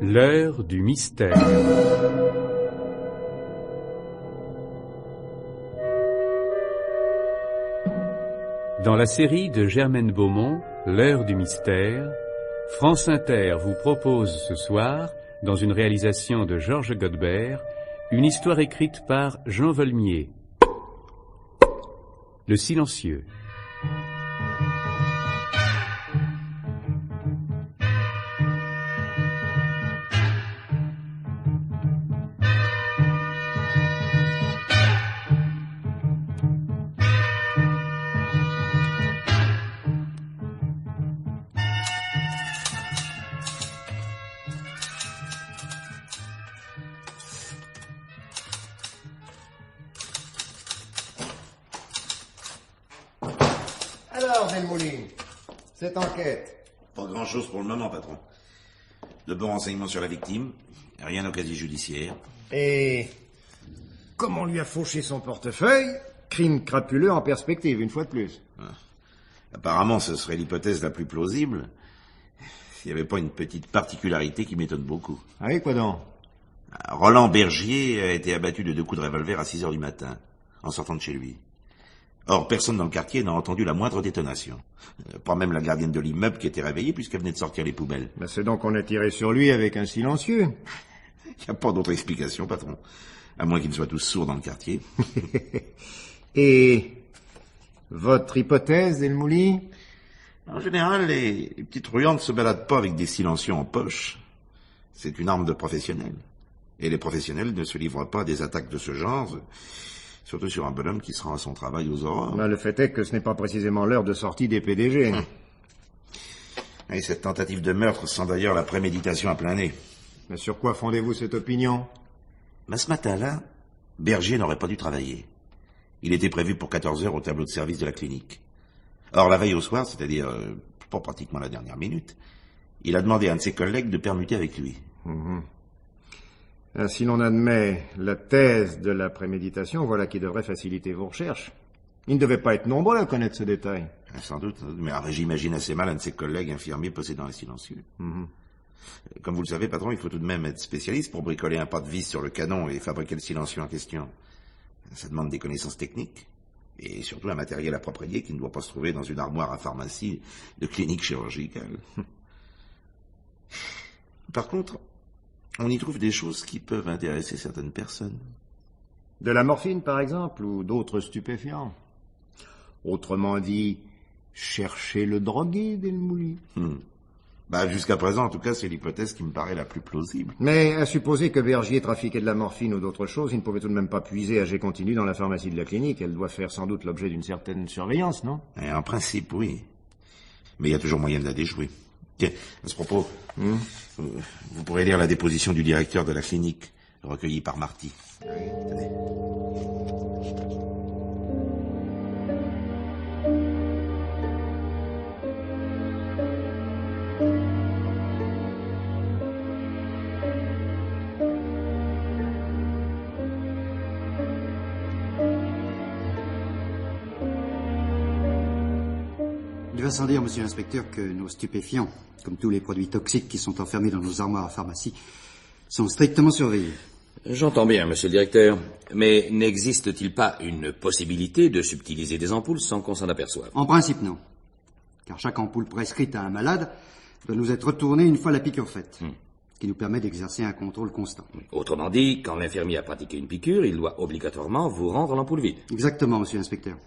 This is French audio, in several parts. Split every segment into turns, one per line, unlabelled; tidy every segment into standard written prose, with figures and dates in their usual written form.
L'heure du mystère. Dans la série de Germaine Beaumont, L'heure du mystère, France Inter vous propose ce soir, dans une réalisation de Georges Godbert, une histoire écrite par Jean Volmier. Le silencieux.
Alors, Delmoulin, cette enquête?
Pas grand-chose pour le moment, patron. De bons renseignements sur la victime, rien au casier judiciaire.
Et comme on lui a fauché son portefeuille, crime crapuleux en perspective, une fois de plus.
Apparemment, ce serait l'hypothèse la plus plausible, s'il n'y avait pas une petite particularité qui m'étonne beaucoup.
Ah oui, quoi donc?
Roland Bergier a été abattu de 2 coups de revolver à 6 heures du matin, en sortant de chez lui. Or, personne dans le quartier n'a entendu la moindre détonation. Pas même la gardienne de l'immeuble qui était réveillée puisqu'elle venait de sortir les poubelles.
Ben c'est donc qu'on a tiré sur lui avec un silencieux.
Il n'y a pas d'autre explication, patron. À moins qu'ils soient tous sourds dans le quartier.
Et votre hypothèse, Delmoulin?
En général, les petites truandes ne se baladent pas avec des silencieux en poche. C'est une arme de professionnel. Et les professionnels ne se livrent pas à des attaques de ce genre, surtout sur un bonhomme qui se rend à son travail aux aurores.
Ben, le fait est que ce n'est pas précisément l'heure de sortie des PDG.
Et cette tentative de meurtre sent d'ailleurs la préméditation à plein nez.
Mais sur quoi fondez-vous cette opinion?
Ben, ce matin-là, Bergier n'aurait pas dû travailler. Il était prévu pour 14 heures au tableau de service de la clinique. Or, la veille au soir, c'est-à-dire pas pratiquement la dernière minute, il a demandé à un de ses collègues de permuter avec lui.
Si l'on admet la thèse de la préméditation, voilà qui devrait faciliter vos recherches. Il ne devait pas être nombreux à connaître ce détail.
Sans doute, mais j'imagine assez mal un de ses collègues infirmiers possédant un silencieux. Comme vous le savez, patron, il faut tout de même être spécialiste pour bricoler un pas de vis sur le canon et fabriquer le silencieux en question. Ça demande des connaissances techniques, et surtout un matériel approprié qui ne doit pas se trouver dans une armoire à pharmacie de clinique chirurgicale. Par contre, on y trouve des choses qui peuvent intéresser certaines personnes.
De la morphine, par exemple, ou d'autres stupéfiants. Autrement dit, chercher le drogué, Delmoulin.
Jusqu'à présent, en tout cas, c'est l'hypothèse qui me paraît la plus plausible.
Mais à supposer que Bergier trafiquait de la morphine ou d'autres choses, il ne pouvait tout de même pas puiser à jet continu dans la pharmacie de la clinique. Elle doit faire sans doute l'objet d'une certaine surveillance, non?
Et en principe, oui. Mais il y a toujours moyen de la déjouer. Tiens, à ce propos, vous pourrez lire la déposition du directeur de la clinique, recueillie par Marty.
Oui.
Tenez.
Il va sans dire, monsieur l'inspecteur, que nos stupéfiants, comme tous les produits toxiques qui sont enfermés dans nos armoires à pharmacie, sont strictement surveillés.
J'entends bien, monsieur le directeur, mais n'existe-t-il pas une possibilité de subtiliser des ampoules sans qu'on s'en aperçoive?
En principe, non. Car chaque ampoule prescrite à un malade doit nous être retournée une fois la piqûre faite, ce qui nous permet d'exercer un contrôle constant.
Autrement dit, quand l'infirmier a pratiqué une piqûre, il doit obligatoirement vous rendre l'ampoule vide.
Exactement, monsieur l'inspecteur.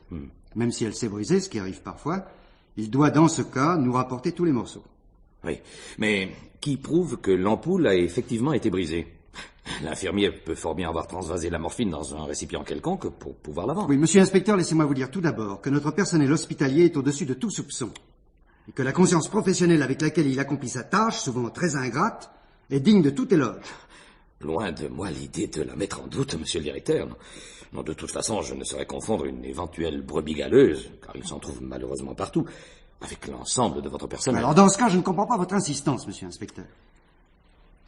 Même si elle s'est brisée, ce qui arrive parfois, il doit, dans ce cas, nous rapporter tous les morceaux.
Oui, mais qui prouve que l'ampoule a effectivement été brisée? L'infirmier peut fort bien avoir transvasé la morphine dans un récipient quelconque pour pouvoir la vendre.
Oui, monsieur l'inspecteur, laissez-moi vous dire tout d'abord que notre personnel hospitalier est au-dessus de tout soupçon. Et que la conscience professionnelle avec laquelle il accomplit sa tâche, souvent très ingrate, est digne de tout éloge.
Loin de moi l'idée de la mettre en doute, monsieur le directeur. Non, de toute façon, je ne saurais confondre une éventuelle brebis galeuse, car il s'en trouve malheureusement partout, avec l'ensemble de votre personnel.
Alors, dans ce cas, je ne comprends pas votre insistance, monsieur l'inspecteur.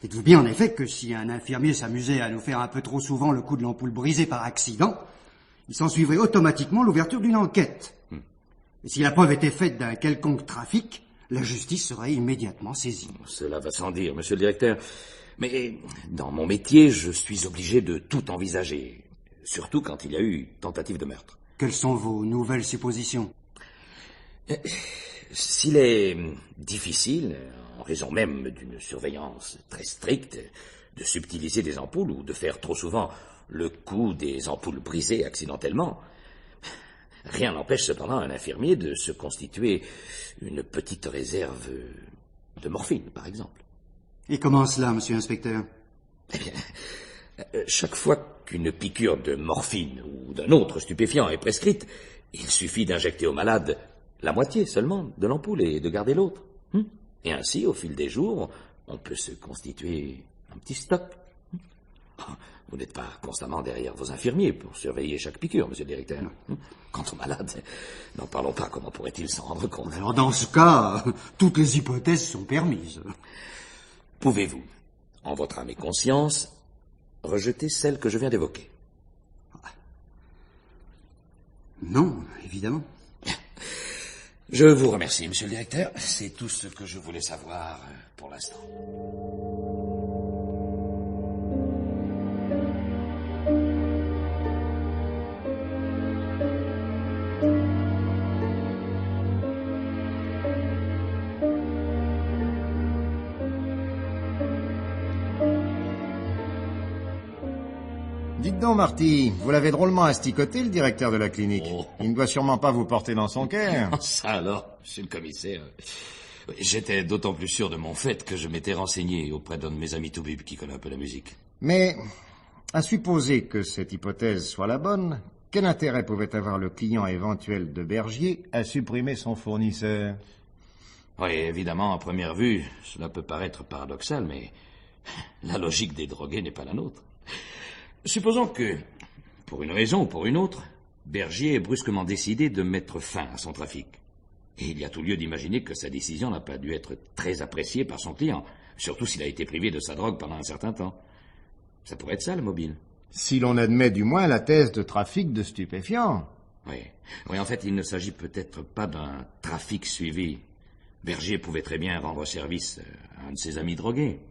Dites-vous bien, en effet, que si un infirmier s'amusait à nous faire un peu trop souvent le coup de l'ampoule brisée par accident, il s'ensuivrait automatiquement l'ouverture d'une enquête. Et si la preuve était faite d'un quelconque trafic, la justice serait immédiatement saisie.
Cela va sans dire, monsieur le directeur. Mais dans mon métier, je suis obligé de tout envisager. Surtout quand il y a eu tentative de meurtre.
Quelles sont vos nouvelles suppositions?
S'il est difficile, en raison même d'une surveillance très stricte, de subtiliser des ampoules ou de faire trop souvent le coup des ampoules brisées accidentellement, rien n'empêche cependant un infirmier de se constituer une petite réserve de morphine, par exemple.
Et comment cela, monsieur l'inspecteur?
Eh bien, chaque fois qu'une piqûre de morphine ou d'un autre stupéfiant est prescrite, il suffit d'injecter au malade la moitié seulement de l'ampoule et de garder l'autre. Et ainsi, au fil des jours, on peut se constituer un petit stock. Vous n'êtes pas constamment derrière vos infirmiers pour surveiller chaque piqûre, monsieur le directeur. Quant aux malades, n'en parlons pas, comment pourrait-il s'en rendre compte?
Alors dans ce cas, toutes les hypothèses sont permises.
Pouvez-vous, en votre âme et conscience, rejeter celle que je viens d'évoquer?
Non, évidemment.
Je vous remercie, monsieur le directeur. C'est tout ce que je voulais savoir pour l'instant.
Dites donc, Marty, vous l'avez drôlement asticoté, le directeur de la clinique.
Oh.
Il ne doit sûrement pas vous porter dans son cœur.
Ça alors, monsieur le commissaire. J'étais d'autant plus sûr de mon fait que je m'étais renseigné auprès d'un de mes amis toubibs qui connaît un peu la musique.
Mais, à supposer que cette hypothèse soit la bonne, quel intérêt pouvait avoir le client éventuel de Bergier à supprimer son fournisseur?
Oui, évidemment, à première vue, cela peut paraître paradoxal, mais la logique des drogués n'est pas la nôtre. Supposons que, pour une raison ou pour une autre, Bergier ait brusquement décidé de mettre fin à son trafic. Et il y a tout lieu d'imaginer que sa décision n'a pas dû être très appréciée par son client, surtout s'il a été privé de sa drogue pendant un certain temps. Ça pourrait être ça, le mobile.
Si l'on admet du moins la thèse de trafic de stupéfiants.
Oui, en fait, il ne s'agit peut-être pas d'un trafic suivi. Bergier pouvait très bien rendre service à un de ses amis drogués.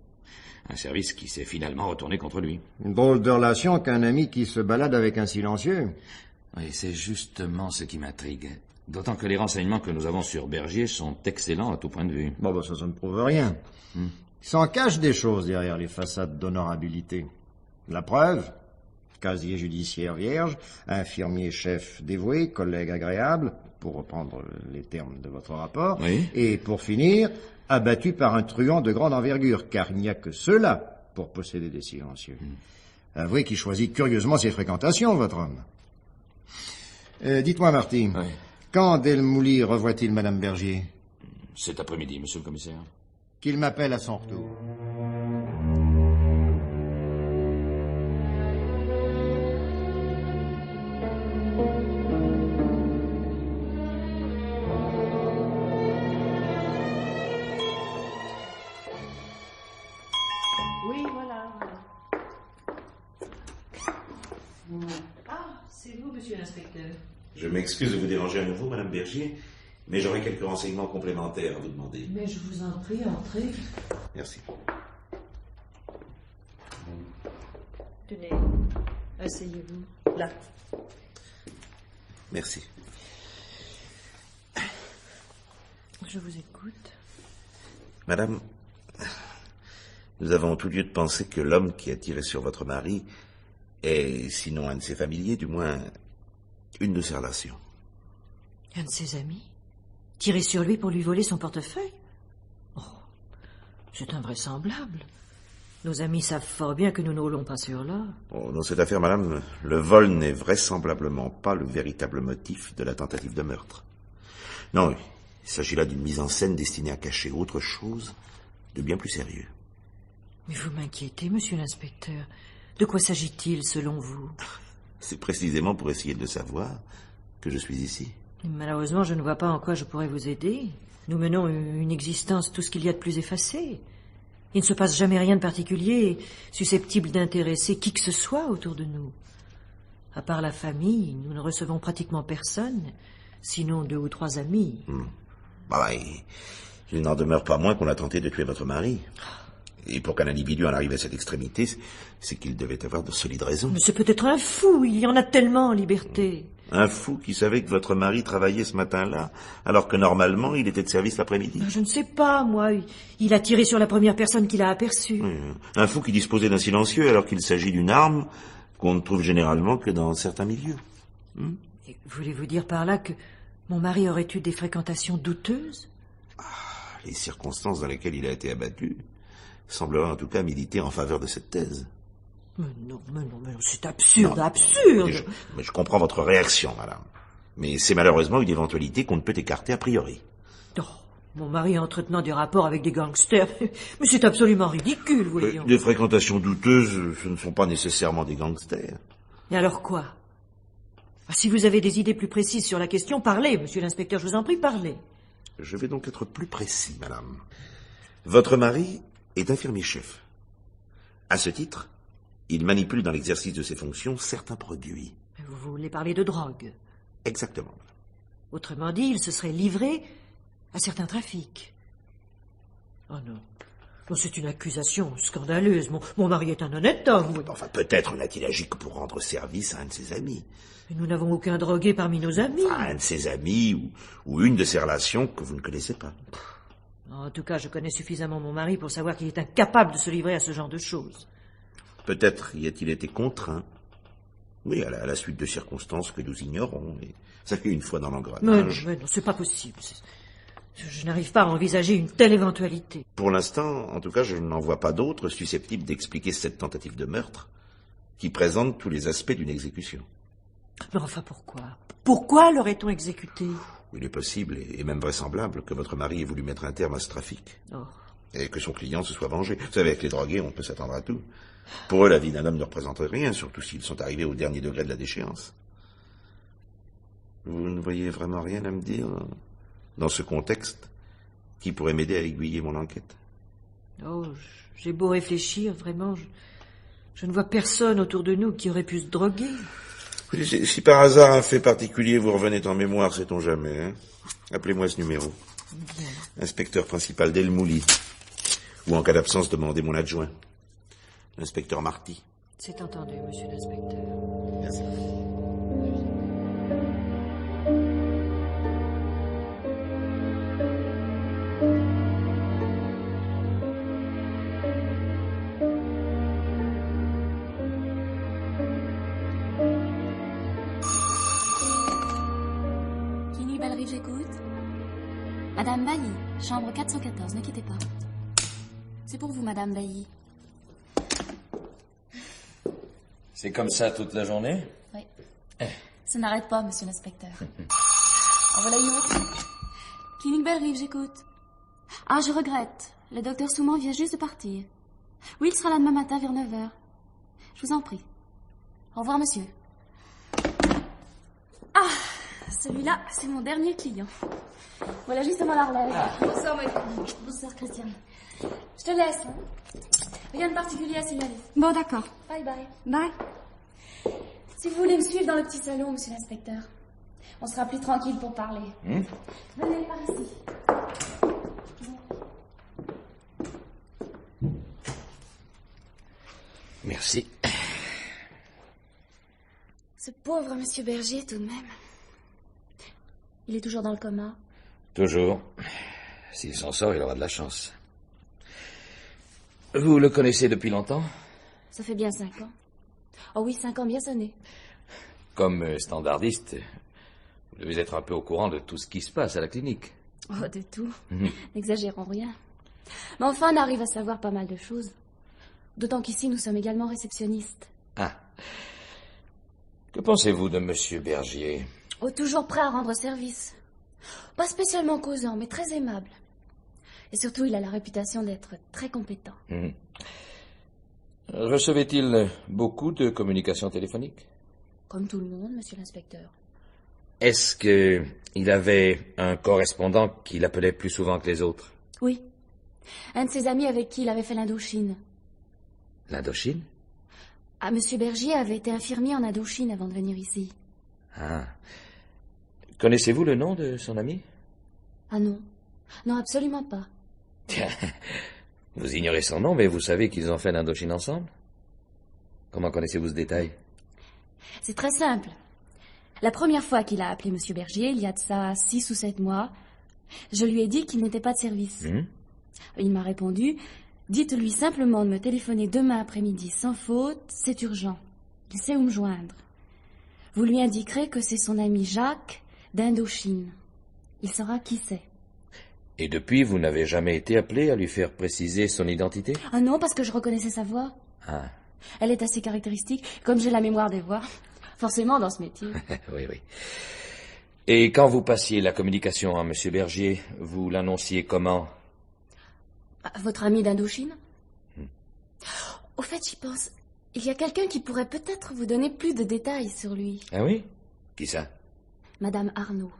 Un service qui s'est finalement retourné contre lui.
Une drôle de relation qu'un ami qui se balade avec un silencieux.
Oui, c'est justement ce qui m'intrigue. D'autant que les renseignements que nous avons sur Bergier sont excellents à tout point de vue.
Bon, ça ne prouve rien. Il s'en cache des choses derrière les façades d'honorabilité. La preuve, casier judiciaire vierge, infirmier chef dévoué, collègue agréable, pour reprendre les termes de votre rapport,
oui.
Et pour finir, abattu par un truand de grande envergure, car il n'y a que ceux-là pour posséder des silencieux. Avouez qu'il choisit curieusement ses fréquentations, votre homme. Dites-moi, Marty, quand Delmouly revoit-il Madame Bergier?
Cet après-midi, monsieur le commissaire.
Qu'il m'appelle à son retour.
Oui, voilà. Ah, c'est vous, monsieur l'inspecteur.
Je m'excuse de vous déranger à nouveau, Madame Bergier, mais j'aurais quelques renseignements complémentaires à vous demander.
Mais je vous en prie, entrez.
Merci.
Tenez, asseyez-vous. Là.
Merci.
Je vous écoute.
Madame, nous avons tout lieu de penser que l'homme qui a tiré sur votre mari est, sinon un de ses familiers, du moins une de ses relations.
Un de ses amis? Tirer sur lui pour lui voler son portefeuille? Oh, c'est invraisemblable. Nos amis savent fort bien que nous ne roulons pas sur l'or.
Oh, dans cette affaire, madame, le vol n'est vraisemblablement pas le véritable motif de la tentative de meurtre. Non, il s'agit là d'une mise en scène destinée à cacher autre chose de bien plus sérieux.
Mais vous m'inquiétez, monsieur l'inspecteur. De quoi s'agit-il, selon vous?
C'est précisément pour essayer de le savoir que je suis ici.
Malheureusement, je ne vois pas en quoi je pourrais vous aider. Nous menons une existence tout ce qu'il y a de plus effacée. Il ne se passe jamais rien de particulier susceptible d'intéresser qui que ce soit autour de nous. À part la famille, nous ne recevons pratiquement personne, sinon 2 ou 3 amis.
Il n'en demeure pas moins qu'on a tenté de tuer votre mari. Et pour qu'un individu en arrive à cette extrémité, c'est qu'il devait avoir de solides raisons.
Mais c'est peut-être un fou, il y en a tellement en liberté.
Un fou qui savait que votre mari travaillait ce matin-là, alors que normalement il était de service l'après-midi.
Je ne sais pas, moi. Il a tiré sur la première personne qu'il a aperçue.
Oui, un fou qui disposait d'un silencieux alors qu'il s'agit d'une arme qu'on ne trouve généralement que dans certains milieux.
Et voulez-vous dire par là que mon mari aurait eu des fréquentations douteuses?
Les circonstances dans lesquelles il a été abattu sembleraient en tout cas militer en faveur de cette thèse.
Mais non, c'est absurde, absurde.
Mais je comprends votre réaction, madame. Mais c'est malheureusement une éventualité qu'on ne peut écarter a priori.
Oh, mon mari entretenant des rapports avec des gangsters. Mais c'est absolument ridicule, voyons.
Des fréquentations douteuses, ce ne sont pas nécessairement des gangsters.
Et alors quoi? Si vous avez des idées plus précises sur la question, parlez, monsieur l'inspecteur, je vous en prie, parlez.
Je vais donc être plus précis, madame. Votre mari est infirmier-chef. À ce titre, il manipule dans l'exercice de ses fonctions certains produits.
Vous voulez parler de drogue?
Exactement.
Autrement dit, il se serait livré à certains trafics. Oh non. Non, c'est une accusation scandaleuse. Mon mari est un honnête homme. Oui.
Enfin, peut-être n'a-t-il agi que pour rendre service à un de ses amis.
Mais nous n'avons aucun drogué parmi nos amis.
Enfin, un de ses amis ou une de ses relations que vous ne connaissez pas.
En tout cas, je connais suffisamment mon mari pour savoir qu'il est incapable de se livrer à ce genre de choses.
Peut-être y a-t-il été contraint. Oui, à la suite de circonstances que nous ignorons. Et ça fait une fois dans l'engrenage.
Mais non, c'est pas possible. Je n'arrive pas à envisager une telle éventualité.
Pour l'instant, en tout cas, je n'en vois pas d'autres susceptibles d'expliquer cette tentative de meurtre qui présente tous les aspects d'une exécution.
Mais enfin, pourquoi? Pourquoi l'aurait-on exécuté?
Il est possible et même vraisemblable que votre mari ait voulu mettre un terme à ce trafic.
Oh.
Et que son client se soit vengé. Vous savez, avec les drogués, on peut s'attendre à tout. Pour eux, la vie d'un homme ne représente rien, surtout s'ils sont arrivés au dernier degré de la déchéance. Vous ne voyez vraiment rien à me dire dans ce contexte qui pourrait m'aider à aiguiller mon enquête?
Oh, j'ai beau réfléchir, vraiment, je ne vois personne autour de nous qui aurait pu se droguer.
Si par hasard un fait particulier vous revenait en mémoire, sait-on jamais, hein? Appelez-moi ce numéro.
Bien.
Inspecteur principal d'El Mouli. Ou en cas d'absence, demandez mon adjoint. L'inspecteur Marty.
C'est entendu, monsieur l'inspecteur.
Merci.
Clinique Bellerive, j'écoute. Madame Bailly, chambre 414, ne quittez pas. C'est pour vous, Madame Bailly.
C'est comme ça toute la journée?
Oui. Ça n'arrête pas, monsieur l'inspecteur. En voilà une autre. Clinique Bellerive, j'écoute. Ah, je regrette. Le docteur Souman vient juste de partir. Oui, il sera là demain matin vers 9h. Je vous en prie. Au revoir, monsieur. Ah, celui-là, c'est mon dernier client. Voilà justement l'horloge. Bonsoir, ma fille. Bonsoir, Christiane. Je te laisse. Hein. Rien de particulier à signaler. Bon, d'accord. Bye bye. Bye. Si vous voulez me suivre dans le petit salon, monsieur l'inspecteur, on sera plus tranquille pour parler. Venez par ici.
Merci.
Ce pauvre monsieur Berger, tout de même. Il est toujours dans le coma.
Toujours. S'il s'en sort, il aura de la chance. Vous le connaissez depuis longtemps?
Ça fait bien 5 ans. Oh oui, 5 ans bien sonnés.
Comme standardiste, vous devez être un peu au courant de tout ce qui se passe à la clinique.
Oh, de tout. N'exagérons rien. Mais enfin, on arrive à savoir pas mal de choses. D'autant qu'ici, nous sommes également réceptionnistes.
Ah. Que pensez-vous de monsieur Bergier?
Oh, toujours prêt à rendre service. Pas spécialement causant, mais très aimable. Et surtout, il a la réputation d'être très compétent.
Recevait-il beaucoup de communications téléphoniques?
Comme tout le monde, monsieur l'inspecteur.
Est-ce qu'il avait un correspondant qui l'appelait plus souvent que les autres?
Oui. Un de ses amis avec qui il avait fait l'Indochine.
L'Indochine?
Ah, Monsieur Bergier avait été infirmier en Indochine avant de venir ici.
Ah. Connaissez-vous le nom de son ami?
Ah non. Non, absolument pas.
Tiens, vous ignorez son nom, mais vous savez qu'ils ont fait l'Indochine ensemble? Comment connaissez-vous ce détail?
C'est très simple. La première fois qu'il a appelé Monsieur Bergier, il y a de ça 6 ou 7 mois, je lui ai dit qu'il n'était pas de service. Il m'a répondu, dites-lui simplement de me téléphoner demain après-midi sans faute, c'est urgent. Il sait où me joindre. Vous lui indiquerez que c'est son ami Jacques d'Indochine. Il saura qui c'est.
Et depuis, vous n'avez jamais été appelé à lui faire préciser son identité?
Ah non, parce que je reconnaissais sa voix.
Ah.
Elle est assez caractéristique, comme j'ai la mémoire des voix. Forcément dans ce métier.
Oui, oui. Et quand vous passiez la communication à Monsieur Bergier, vous l'annonciez comment?
Votre ami d'Indochine? Au fait, j'y pense. Il y a quelqu'un qui pourrait peut-être vous donner plus de détails sur lui.
Ah oui? Qui ça?
Madame Arnaud.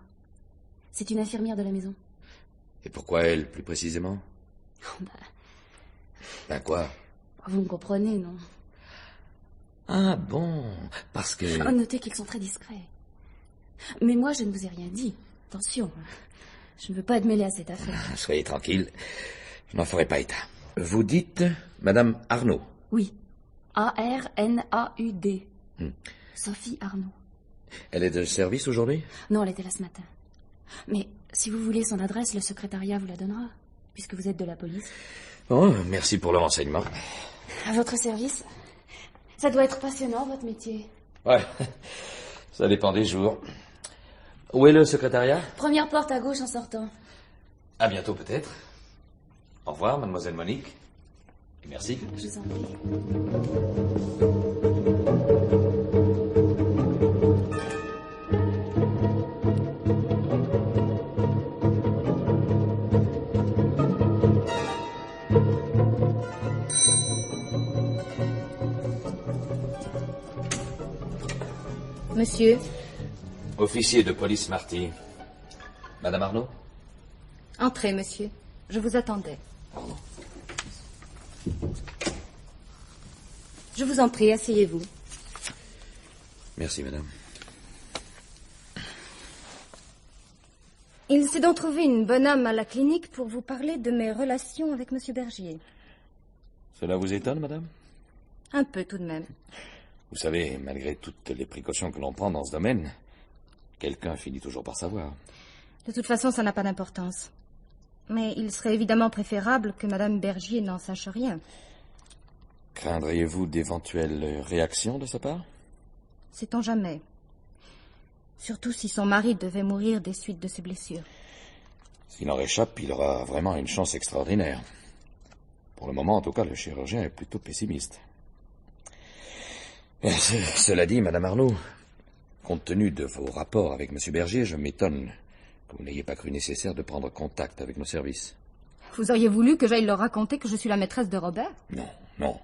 C'est une infirmière de la maison.
Et pourquoi elle, plus précisément? Ben quoi?
Vous me comprenez, non?
Ah bon, parce que...
Notez qu'ils sont très discrets. Mais moi, je ne vous ai rien dit. Attention, je ne veux pas être mêlée à cette affaire.
Soyez tranquille, je n'en ferai pas état. Vous dites Madame Arnaud?
Oui, A-R-N-A-U-D. Sophie Arnaud.
Elle est de service aujourd'hui?
Non, elle était là ce matin. Mais si vous voulez son adresse, le secrétariat vous la donnera, puisque vous êtes de la police.
Oh, merci pour le renseignement.
À votre service. Ça doit être passionnant, votre métier.
Ouais, ça dépend des jours. Où est le secrétariat?
Première porte à gauche en sortant.
À bientôt peut-être. Au revoir, mademoiselle Monique. Et merci.
Je vous en prie.
Monsieur?
Officier de police Marty. Madame Arnaud?
Entrez, monsieur. Je vous attendais.
Pardon.
Je vous en prie, asseyez-vous.
Merci, madame.
Il s'est donc trouvé une bonne âme à la clinique pour vous parler de mes relations avec monsieur Bergier.
Cela vous étonne, madame?
Un peu, tout de même.
Vous savez, malgré toutes les précautions que l'on prend dans ce domaine, quelqu'un finit toujours par savoir.
De toute façon, ça n'a pas d'importance. Mais il serait évidemment préférable que madame Bergier n'en sache rien.
Craindriez-vous d'éventuelles réactions de sa part?
Sait-on jamais. Surtout si son mari devait mourir des suites de ses blessures.
S'il en réchappe, il aura vraiment une chance extraordinaire. Pour le moment, en tout cas, le chirurgien est plutôt pessimiste. Cela dit, madame Arnaud, compte tenu de vos rapports avec monsieur Bergier, je m'étonne que vous n'ayez pas cru nécessaire de prendre contact avec nos services.
Vous auriez voulu que j'aille leur raconter que je suis la maîtresse de Robert?
Non, non.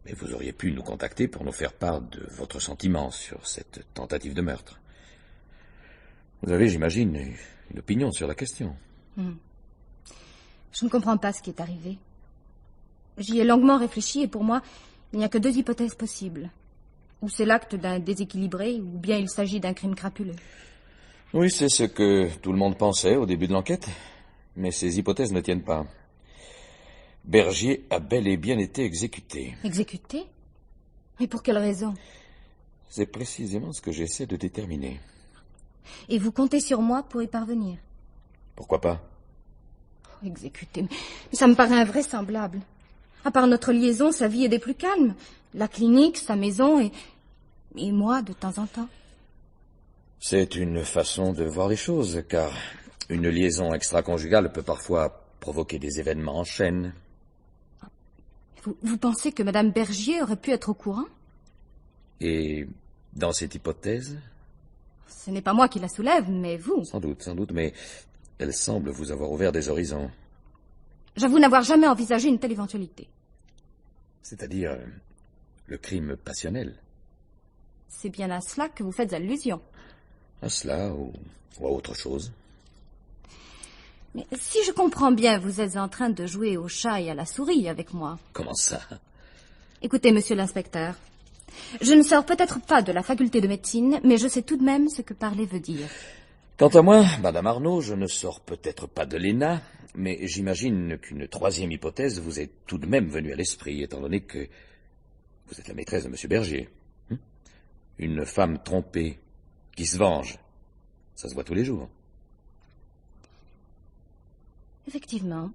Mais vous auriez pu nous contacter pour nous faire part de votre sentiment sur cette tentative de meurtre. Vous avez, j'imagine, une opinion sur la question.
Je ne comprends pas ce qui est arrivé. J'y ai longuement réfléchi et pour moi, il n'y a que 2 hypothèses possibles. Ou c'est l'acte d'un déséquilibré, ou bien il s'agit d'un crime crapuleux.
Oui, c'est ce que tout le monde pensait au début de l'enquête, mais ces hypothèses ne tiennent pas. Bergier a bel et bien été exécuté.
Exécuté? Mais pour quelle raison?
C'est précisément ce que j'essaie de déterminer.
Et vous comptez sur moi pour y parvenir?
Pourquoi pas?
Exécuté, mais ça me paraît invraisemblable. À part notre liaison, sa vie est des plus calmes. La clinique, sa maison et moi, de temps en temps.
C'est une façon de voir les choses, car une liaison extra-conjugale peut parfois provoquer des événements en chaîne.
Vous pensez que madame Bergier aurait pu être au courant?
Et dans cette hypothèse?
Ce n'est pas moi qui la soulève, mais vous.
Sans doute, mais elle semble vous avoir ouvert des horizons.
J'avoue n'avoir jamais envisagé une telle éventualité.
C'est-à-dire le crime passionnel.
C'est bien à cela que vous faites allusion.
À cela ou à autre chose.
Mais si je comprends bien, vous êtes en train de jouer au chat et à la souris avec moi.
Comment ça?
Écoutez, monsieur l'inspecteur, je ne sors peut-être pas de la faculté de médecine, mais je sais tout de même ce que parler veut dire.
Quant à moi, Madame Arnaud, je ne sors peut-être pas de l'ENA, mais j'imagine qu'une troisième hypothèse vous est tout de même venue à l'esprit, étant donné que vous êtes la maîtresse de Monsieur Bergier. Une femme trompée, qui se venge, ça se voit tous les jours.
Effectivement,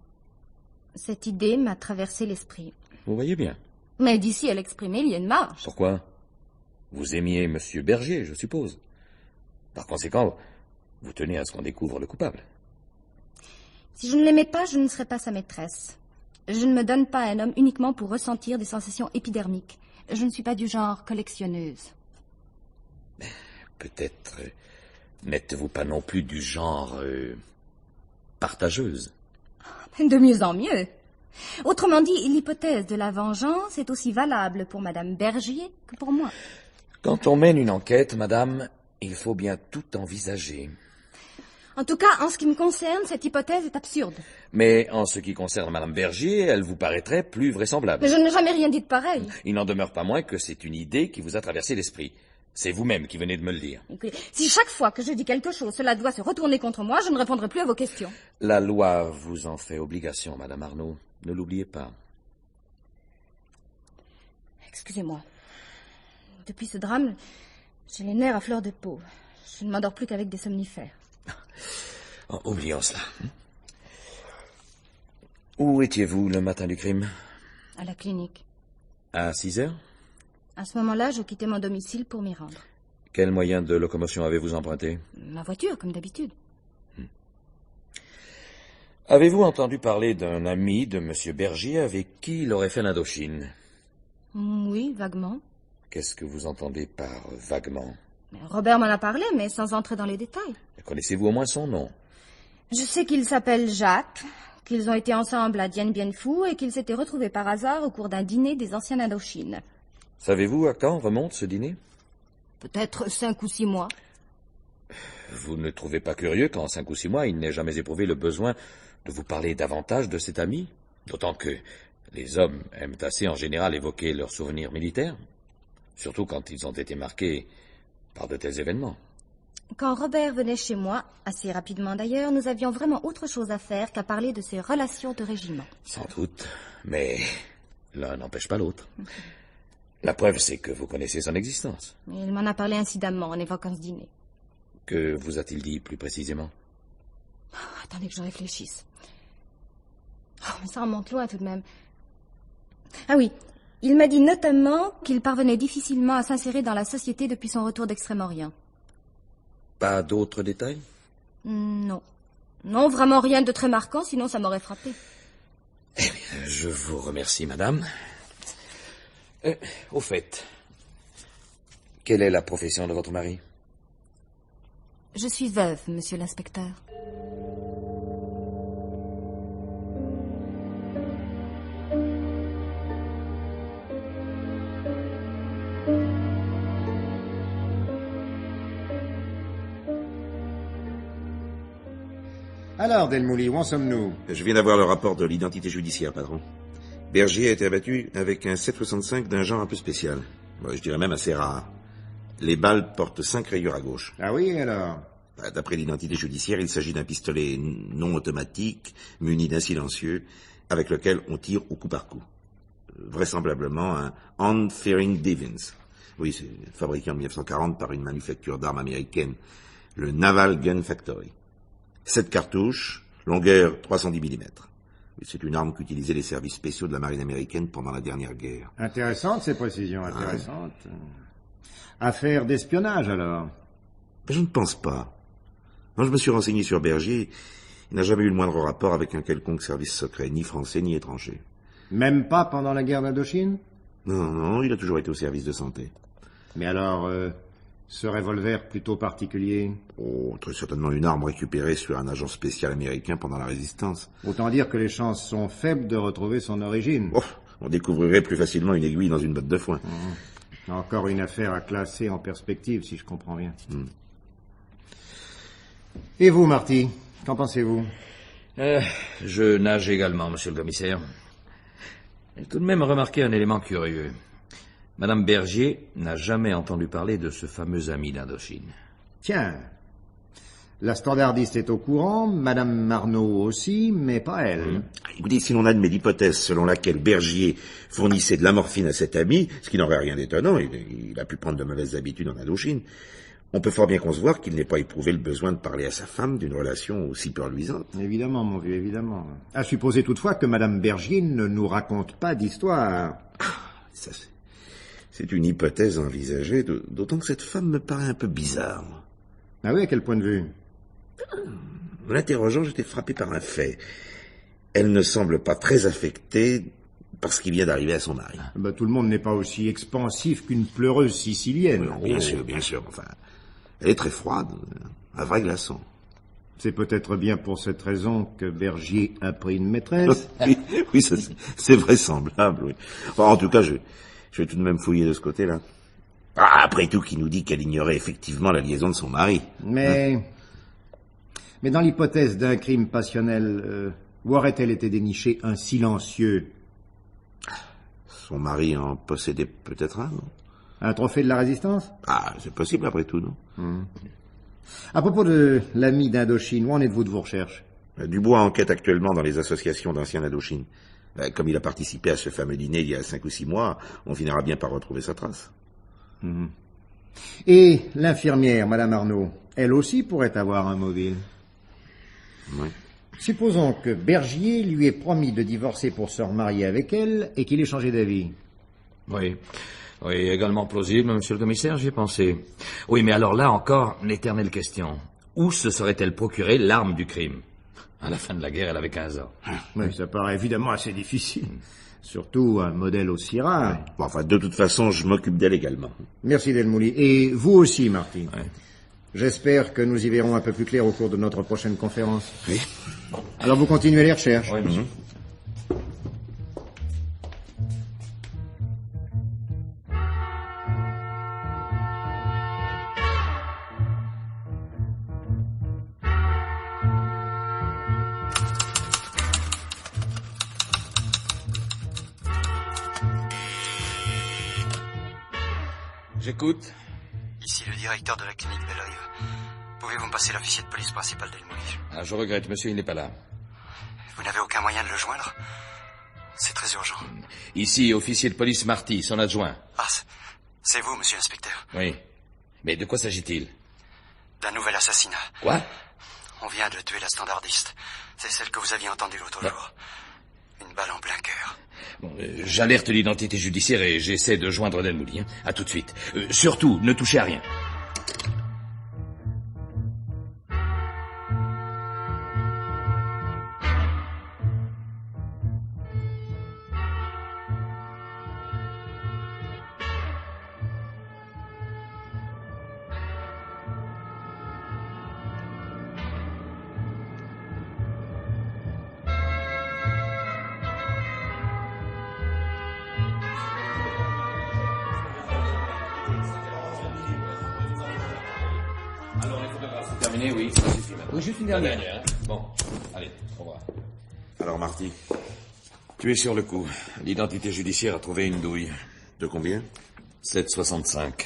cette idée m'a traversé l'esprit.
Vous voyez bien.
Mais d'ici à l'exprimer, il y a une marge.
Pourquoi? Vous aimiez Monsieur Bergier, je suppose. Par conséquent, vous tenez à ce qu'on découvre le coupable.
Si je ne l'aimais pas, je ne serais pas sa maîtresse. Je ne me donne pas à un homme uniquement pour ressentir des sensations épidermiques. Je ne suis pas du genre collectionneuse.
Peut-être n'êtes-vous pas non plus du genre partageuse.
De mieux en mieux. Autrement dit, l'hypothèse de la vengeance est aussi valable pour Madame Bergier que pour moi.
Quand on mène une enquête, madame, il faut bien tout envisager.
En tout cas, en ce qui me concerne, cette hypothèse est absurde.
Mais en ce qui concerne Madame Bergier, elle vous paraîtrait plus vraisemblable.
Mais je n'ai jamais rien dit de pareil.
Il n'en demeure pas moins que c'est une idée qui vous a traversé l'esprit. C'est vous-même qui venez de me le dire.
Écoutez, si chaque fois que je dis quelque chose, cela doit se retourner contre moi, je ne répondrai plus à vos questions.
La loi vous en fait obligation, Madame Arnaud. Ne l'oubliez pas.
Excusez-moi. Depuis ce drame, j'ai les nerfs à fleur de peau. Je ne m'endors plus qu'avec des somnifères.
Oh, oublions cela. Où étiez-vous le matin du crime?
À la clinique.
À 6 heures?
À ce moment-là, je quittais mon domicile pour m'y rendre.
Quel moyen de locomotion avez-vous emprunté?
Ma voiture, comme d'habitude.
Avez-vous entendu parler d'un ami de Monsieur Bergier avec qui il aurait fait l'Indochine?
Oui, vaguement.
Qu'est-ce que vous entendez par vaguement?
Robert m'en a parlé, mais sans entrer dans les détails.
Connaissez-vous au moins son nom?
Je sais qu'il s'appelle Jacques, qu'ils ont été ensemble à Dien Bien Phu et qu'ils s'étaient retrouvés par hasard au cours d'un dîner des anciens Indochine.
Savez-vous à quand remonte ce dîner?
Peut-être 5 ou 6 mois.
Vous ne trouvez pas curieux qu'en 5 ou 6 mois, il n'ait jamais éprouvé le besoin de vous parler davantage de cet ami? D'autant que les hommes aiment assez en général évoquer leurs souvenirs militaires, surtout quand ils ont été marqués par de tels événements.
Quand Robert venait chez moi, assez rapidement d'ailleurs, nous avions vraiment autre chose à faire qu'à parler de ses relations de régiment.
Sans doute, mais l'un n'empêche pas l'autre. La preuve, c'est que vous connaissez son existence.
Il m'en a parlé incidemment en évoquant ce dîner.
Que vous a-t-il dit plus précisément?
Attendez que je réfléchisse. Mais ça remonte loin tout de même. Ah oui, il m'a dit notamment qu'il parvenait difficilement à s'insérer dans la société depuis son retour d'Extrême-Orient.
Pas d'autres détails?
Non. Non, vraiment rien de très marquant, sinon ça m'aurait frappé.
Eh bien, je vous remercie, madame. Au fait, quelle est la profession de votre mari?
Je suis veuve, monsieur l'inspecteur.
Alors, Delmouli, où en sommes-nous?
Je viens d'avoir le rapport de l'identité judiciaire, patron. Bergier a été abattu avec un 7,65 d'un genre un peu spécial. Je dirais même assez rare. Les balles portent 5 rayures à gauche.
Ah oui, alors?
D'après l'identité judiciaire, il s'agit d'un pistolet non automatique, muni d'un silencieux, avec lequel on tire au coup par coup. Vraisemblablement un Hand-Firing Devins. Oui, c'est fabriqué en 1940 par une manufacture d'armes américaine, le Naval Gun Factory. 7 cartouches, longueur 310 mm. C'est une arme qu'utilisaient les services spéciaux de la marine américaine pendant la dernière guerre.
Intéressantes ces précisions, intéressantes. Affaire d'espionnage, alors?
Je ne pense pas. Quand je me suis renseigné sur Bergier, il n'a jamais eu le moindre rapport avec un quelconque service secret, ni français ni étranger.
Même pas pendant la guerre d'Indochine?
Non, il a toujours été au service de santé.
Mais alors, ce revolver plutôt particulier?
Oh, très certainement une arme récupérée sur un agent spécial américain pendant la Résistance.
Autant dire que les chances sont faibles de retrouver son origine.
Oh, on découvrirait plus facilement une aiguille dans une botte de foin.
Encore une affaire à classer en perspective, si je comprends bien. Et vous, Marty, qu'en pensez-vous?
Je nage également, monsieur le commissaire. J'ai tout de même remarqué un élément curieux. Madame Bergier n'a jamais entendu parler de ce fameux ami d'Indochine.
Tiens, la standardiste est au courant, Madame Marneau aussi, mais pas elle.
Écoutez, si l'on admet l'hypothèse selon laquelle Bergier fournissait de la morphine à cet ami, ce qui n'aurait rien d'étonnant, il a pu prendre de mauvaises habitudes en Indochine, on peut fort bien concevoir qu'il n'ait pas éprouvé le besoin de parler à sa femme d'une relation aussi peu reluisante.
Évidemment, mon vieux, évidemment. À supposer toutefois que Madame Bergier ne nous raconte pas d'histoire.
Ça, c'est une hypothèse envisagée, d'autant que cette femme me paraît un peu bizarre.
Ah oui, à quel point de vue?
En l'interrogeant, j'étais frappé par un fait. Elle ne semble pas très affectée parce qu'il vient d'arriver à son mari.
Tout le monde n'est pas aussi expansif qu'une pleureuse sicilienne.
Oui, bien sûr, enfin... Elle est très froide, un vrai glaçon.
C'est peut-être bien pour cette raison que Bergier a pris une maîtresse.
Oui, c'est vraisemblable, oui. Enfin, en tout cas, je vais tout de même fouiller de ce côté-là. Après tout, qui nous dit qu'elle ignorait effectivement la liaison de son mari.
Mais dans l'hypothèse d'un crime passionnel, où aurait-elle été dénichée un silencieux?
Son mari en possédait peut-être un, non?
Un trophée de la résistance?
C'est possible après tout, non?
À propos de l'ami d'Indochine, où en êtes-vous de vos recherches?
Dubois enquête actuellement dans les associations d'anciens d'Indochine. Comme il a participé à ce fameux dîner il y a 5 ou 6 mois, on finira bien par retrouver sa trace.
Et l'infirmière, Madame Arnaud, elle aussi pourrait avoir un mobile.
Oui.
Supposons que Bergier lui ait promis de divorcer pour se remarier avec elle et qu'il ait changé d'avis.
Oui, également plausible, monsieur le commissaire, j'y ai pensé. Oui, mais alors là encore, l'éternelle question. Où se serait-elle procuré l'arme du crime? À la fin de la guerre, elle avait 15 ans.
Oui, ça paraît évidemment assez difficile. Surtout un modèle aussi rare.
Bon, enfin, de toute façon, je m'occupe d'elle également.
Merci, Delmouli. Et vous aussi, Marty. J'espère que nous y verrons un peu plus clair au cours de notre prochaine conférence.
Oui.
Alors vous continuez les recherches.
Oui, monsieur. J'écoute.
Ici le directeur de la clinique Bellerive. Pouvez-vous me passer l'officier de police principal d'Elmouly?
Je regrette, monsieur, il n'est pas là.
Vous n'avez aucun moyen de le joindre? C'est très urgent.
Ici, officier de police Marty, son adjoint.
C'est vous, monsieur l'inspecteur?
Oui. Mais de quoi s'agit-il?
D'un nouvel assassinat.
Quoi?
On vient de tuer la standardiste. C'est celle que vous aviez entendue l'autre jour. Une balle en plein cœur.
J'alerte l'identité judiciaire et j'essaie de joindre Delmouli. À tout de suite. Surtout, ne touchez à rien. Terminé, oui, ça suffit maintenant. Oui, juste une dernière. Bon, allez, au revoir.
Alors, Marty,
Tu es sur le coup. L'identité judiciaire a trouvé une douille.
de combien?
7,65.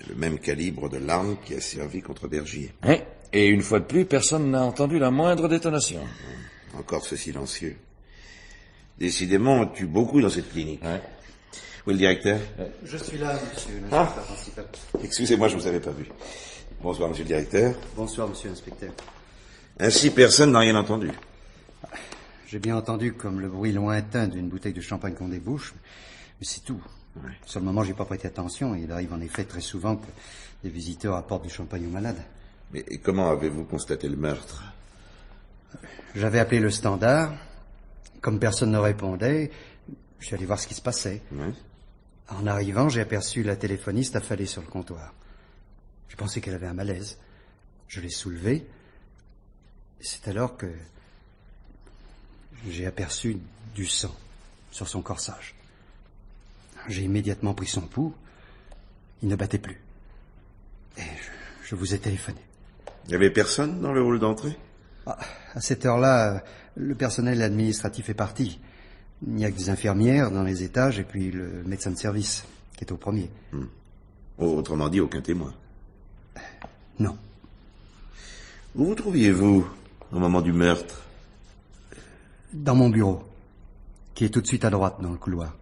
Le même calibre de l'arme qui a servi contre Bergier.
Oui, et une fois de plus, personne n'a entendu la moindre détonation.
Encore ce silencieux. Décidément, on tue beaucoup dans cette clinique.
Ouais.
Où est le directeur?
Je suis là, monsieur l'inspecteur principal.
Excusez-moi, je vous avais pas vu. Bonsoir, monsieur le directeur.
Bonsoir, monsieur l'inspecteur.
Ainsi, personne n'a rien entendu.
J'ai bien entendu comme le bruit lointain d'une bouteille de champagne qu'on débouche, mais c'est tout.
Ouais.
Sur le moment, j'ai pas prêté attention. Il arrive en effet très souvent que les visiteurs apportent du champagne aux malades.
Mais comment avez-vous constaté le meurtre?
J'avais appelé le standard. Comme personne ne répondait, je suis allé voir ce qui se passait.
Ouais.
En arrivant, j'ai aperçu la téléphoniste affalée sur le comptoir. Je pensais qu'elle avait un malaise. Je l'ai soulevée. C'est alors que j'ai aperçu du sang sur son corsage. J'ai immédiatement pris son pouls. Il ne battait plus. Et je vous ai téléphoné.
Il n'y avait personne dans le hall d'entrée?
À cette heure-là, le personnel administratif est parti. Il n'y a que des infirmières dans les étages et puis le médecin de service, qui est au premier.
Autrement dit, aucun témoin.
Non.
Où vous trouviez-vous au moment du meurtre?
Dans mon bureau, qui est tout de suite à droite dans le couloir.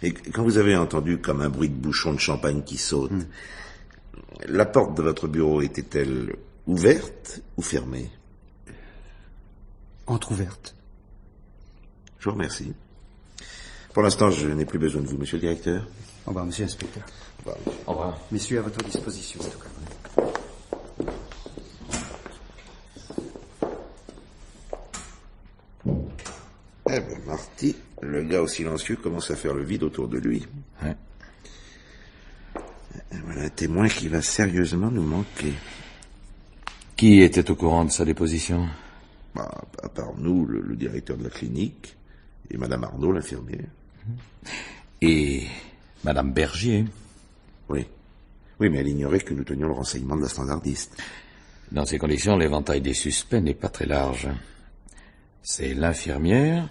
Et quand vous avez entendu comme un bruit de bouchon de champagne qui saute, la porte de votre bureau était-elle ouverte ou fermée?
Entrouverte.
Je vous remercie. Pour l'instant, je n'ai plus besoin de vous, monsieur le directeur.
Au revoir, monsieur l'inspecteur.
Au revoir.
Messieurs, à votre disposition, en tout cas.
Eh ben, Marty, le gars au silencieux commence à faire le vide autour de lui.
Ouais.
Voilà un témoin qui va sérieusement nous manquer.
Qui était au courant de sa déposition?
À part nous, le directeur de la clinique, et Madame Arnaud, l'infirmière.
Et Madame Bergier?
Oui. Oui, mais elle ignorait que nous tenions le renseignement de la standardiste.
Dans ces conditions, l'éventail des suspects n'est pas très large. C'est l'infirmière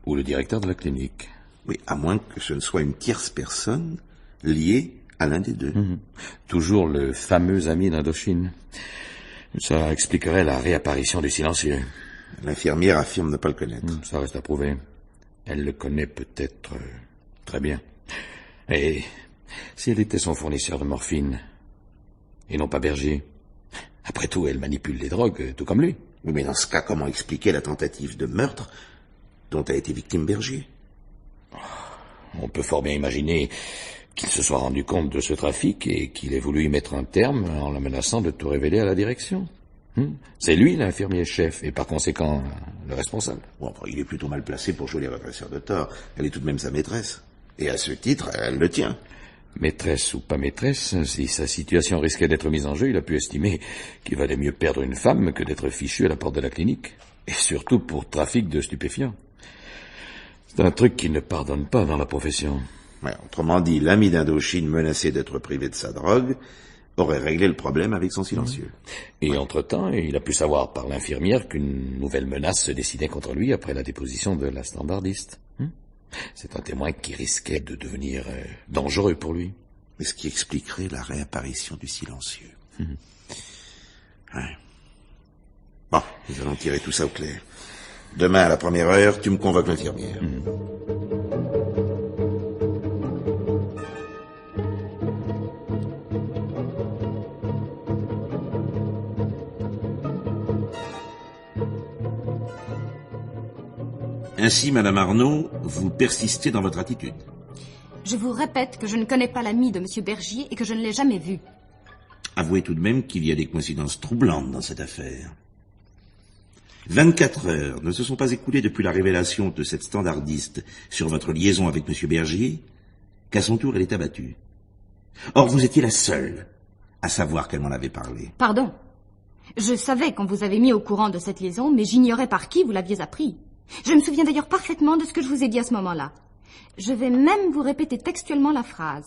ou le directeur de la clinique?
Oui, à moins que ce ne soit une tierce personne liée à l'un des deux.
Toujours le fameux ami d'Indochine. Ça expliquerait la réapparition du silencieux.
L'infirmière affirme ne pas le connaître.
Ça reste à prouver. Elle le connaît peut-être très bien. Et si elle était son fournisseur de morphine, et non pas Bergier, après tout, elle manipule les drogues, tout comme lui.
Oui, mais dans ce cas, comment expliquer la tentative de meurtre dont a été victime Bergier?
On peut fort bien imaginer qu'il se soit rendu compte de ce trafic et qu'il ait voulu y mettre un terme en la menaçant de tout révéler à la direction. C'est lui l'infirmier chef et par conséquent le responsable.
Bon, enfin, il est plutôt mal placé pour jouer les redresseurs de tort. Elle est tout de même sa maîtresse. Et à ce titre, elle le tient.
Maîtresse ou pas maîtresse, si sa situation risquait d'être mise en jeu, il a pu estimer qu'il valait mieux perdre une femme que d'être fichu à la porte de la clinique. Et surtout pour trafic de stupéfiants. C'est un truc qui ne pardonne pas dans la profession.
Ouais, autrement dit, l'ami d'Indochine menacé d'être privé de sa drogue aurait réglé le problème avec son silencieux.
Et entre-temps, il a pu savoir par l'infirmière qu'une nouvelle menace se dessinait contre lui après la déposition de la standardiste. C'est un témoin qui risquait de devenir dangereux pour lui.
Mais ce qui expliquerait la réapparition du silencieux. Ouais. Bon, nous allons tirer tout ça au clair. Demain, à la première heure, tu me convoques l'infirmière. Ainsi, Madame Arnaud, vous persistez dans votre attitude.
Je vous répète que je ne connais pas l'ami de M. Bergier et que je ne l'ai jamais vu.
Avouez tout de même qu'il y a des coïncidences troublantes dans cette affaire. 24 heures ne se sont pas écoulées depuis la révélation de cette standardiste sur votre liaison avec M. Bergier, qu'à son tour elle est abattue. Or, vous étiez la seule à savoir qu'elle m'en avait parlé.
Pardon. Je savais qu'on vous avait mis au courant de cette liaison, mais j'ignorais par qui vous l'aviez appris. Je me souviens d'ailleurs parfaitement de ce que je vous ai dit à ce moment-là. Je vais même vous répéter textuellement la phrase.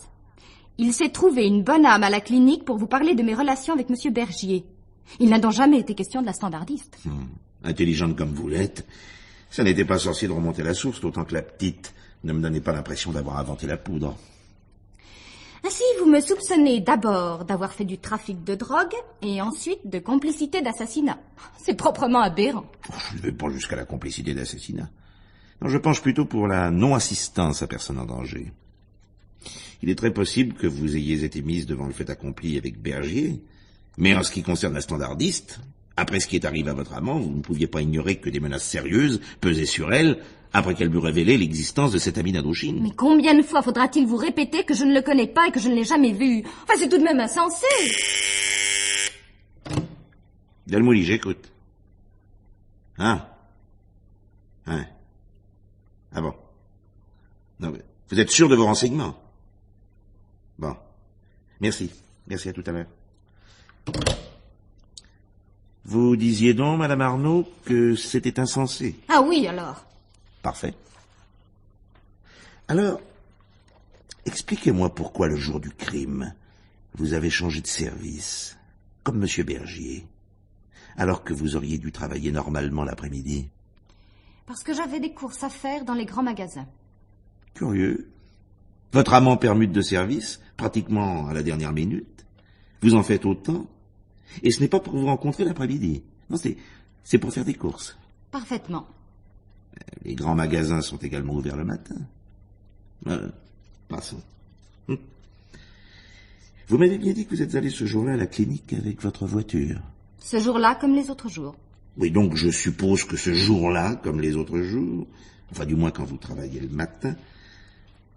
Il s'est trouvé une bonne âme à la clinique pour vous parler de mes relations avec M. Bergier. Il n'a donc jamais été question de la standardiste.
Intelligente comme vous l'êtes, ça n'était pas sorcier de remonter la source, d'autant que la petite ne me donnait pas l'impression d'avoir inventé la poudre.
Ainsi, vous me soupçonnez d'abord d'avoir fait du trafic de drogue et ensuite de complicité d'assassinat. C'est proprement aberrant.
Je ne vais pas jusqu'à la complicité d'assassinat. Non, je penche plutôt pour la non-assistance à personne en danger. Il est très possible que vous ayez été mise devant le fait accompli avec Bergier, mais en ce qui concerne la standardiste, après ce qui est arrivé à votre amant, vous ne pouviez pas ignorer que des menaces sérieuses pesaient sur elle après qu'elle m'eût révélé l'existence de cet ami d'Indochine.
Mais combien de fois faudra-t-il vous répéter que je ne le connais pas et que je ne l'ai jamais vu? Enfin, c'est tout de même insensé.
Delmouli, j'écoute. Hein? Ah bon? Non, mais vous êtes sûr de vos renseignements? Bon. Merci. Merci, à tout à l'heure. Vous disiez donc, Madame Arnaud, que c'était insensé.
Ah oui, alors.
Parfait. Alors, expliquez-moi pourquoi le jour du crime, vous avez changé de service, comme Monsieur Bergier. alors que vous auriez dû travailler normalement l'après-midi?
Parce que j'avais des courses à faire dans les grands magasins.
Curieux. Votre amant permute de service, pratiquement à la dernière minute. Vous en faites autant. Et ce n'est pas pour vous rencontrer l'après-midi. Non, c'est pour faire des courses.
Parfaitement.
Les grands magasins sont également ouverts le matin. Passons. Vous m'avez bien dit que vous êtes allé ce jour-là à la clinique avec votre voiture.
Ce jour-là comme les autres jours.
Oui, donc je suppose que ce jour-là, comme les autres jours, enfin du moins quand vous travaillez le matin,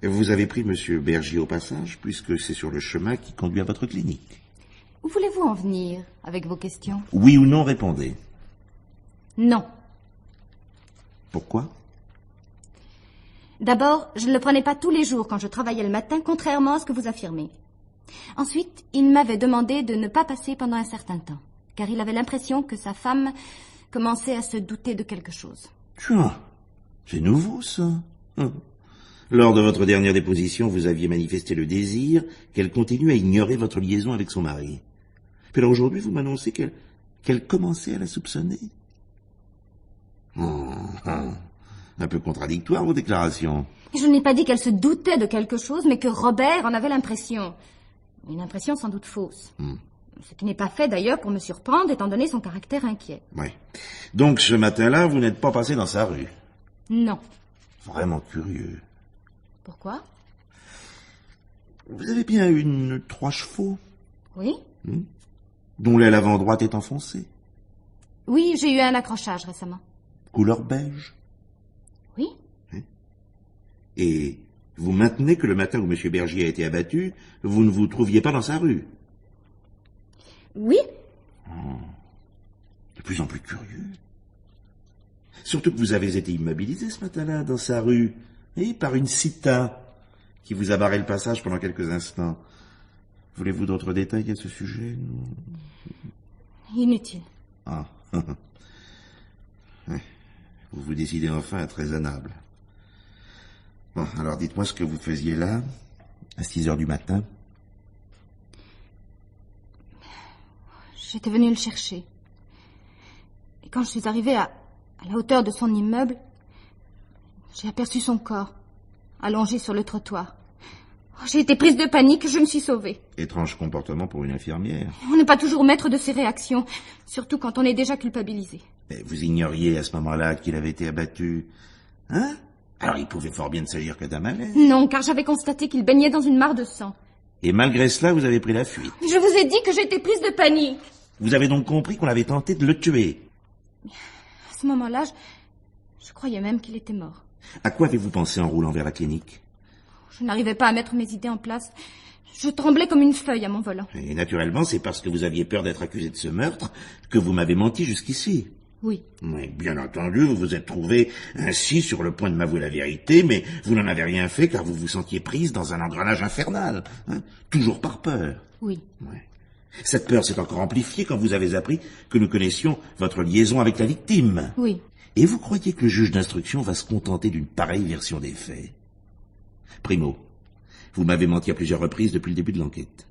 vous avez pris M. Bergier au passage, puisque c'est sur le chemin qui conduit à votre clinique.
Où voulez-vous en venir avec vos questions?
Oui ou non, répondez.
Non.
Pourquoi?
D'abord, je ne le prenais pas tous les jours quand je travaillais le matin, contrairement à ce que vous affirmez. Ensuite, il m'avait demandé de ne pas passer pendant un certain temps, car il avait l'impression que sa femme commençait à se douter de quelque chose.
Tiens, c'est nouveau, ça. Lors de votre dernière déposition, vous aviez manifesté le désir qu'elle continue à ignorer votre liaison avec son mari. Puis là, aujourd'hui, vous m'annoncez qu'elle commençait à la soupçonner. Un peu contradictoire, vos déclarations.
Je n'ai pas dit qu'elle se doutait de quelque chose, mais que Robert en avait l'impression. Une impression sans doute fausse. Ce qui n'est pas fait d'ailleurs pour me surprendre, étant donné son caractère inquiet.
Oui. Donc ce matin-là, vous n'êtes pas passé dans sa rue?
Non.
Vraiment curieux.
Pourquoi?
Vous avez bien une 3 chevaux?
Oui.
Dont l'aile avant droite est enfoncée?
Oui, j'ai eu un accrochage récemment.
Couleur beige?
Oui.
Et vous maintenez que le matin où M. Bergier a été abattu, vous ne vous trouviez pas dans sa rue?
Oui.
De plus en plus curieux. Surtout que vous avez été immobilisé ce matin-là dans sa rue, et par une cita qui vous a barré le passage pendant quelques instants. Voulez-vous d'autres détails à ce sujet?
Inutile.
Vous vous décidez enfin à être raisonnable. Bon, alors dites-moi ce que vous faisiez là, à 6 heures du matin.
J'étais venue le chercher. Et quand je suis arrivée à la hauteur de son immeuble, j'ai aperçu son corps, allongé sur le trottoir. J'ai été prise de panique, je me suis sauvée.
Étrange comportement pour une infirmière.
On n'est pas toujours maître de ses réactions, surtout quand on est déjà culpabilisé.
Mais vous ignoriez à ce moment-là qu'il avait été abattu. Hein? Alors il pouvait fort bien ne s'agir que d'un malaise.
Non, car j'avais constaté qu'il baignait dans une mare de sang.
Et malgré cela, vous avez pris la fuite.
Je vous ai dit que j'étais prise de panique.
Vous avez donc compris qu'on avait tenté de le tuer.
À ce moment-là, je croyais même qu'il était mort.
À quoi avez-vous pensé en roulant vers la clinique?
Je n'arrivais pas à mettre mes idées en place. Je tremblais comme une feuille à mon volant.
Et naturellement, c'est parce que vous aviez peur d'être accusé de ce meurtre que vous m'avez menti jusqu'ici.
Oui.
Oui, bien entendu, vous vous êtes trouvé ainsi sur le point de m'avouer la vérité, mais vous n'en avez rien fait car vous vous sentiez prise dans un engrenage infernal. Toujours par peur.
Oui.
Ouais. Cette peur s'est encore amplifiée quand vous avez appris que nous connaissions votre liaison avec la victime.
Oui.
Et vous croyez que le juge d'instruction va se contenter d'une pareille version des faits? Primo, vous m'avez menti à plusieurs reprises depuis le début de l'enquête.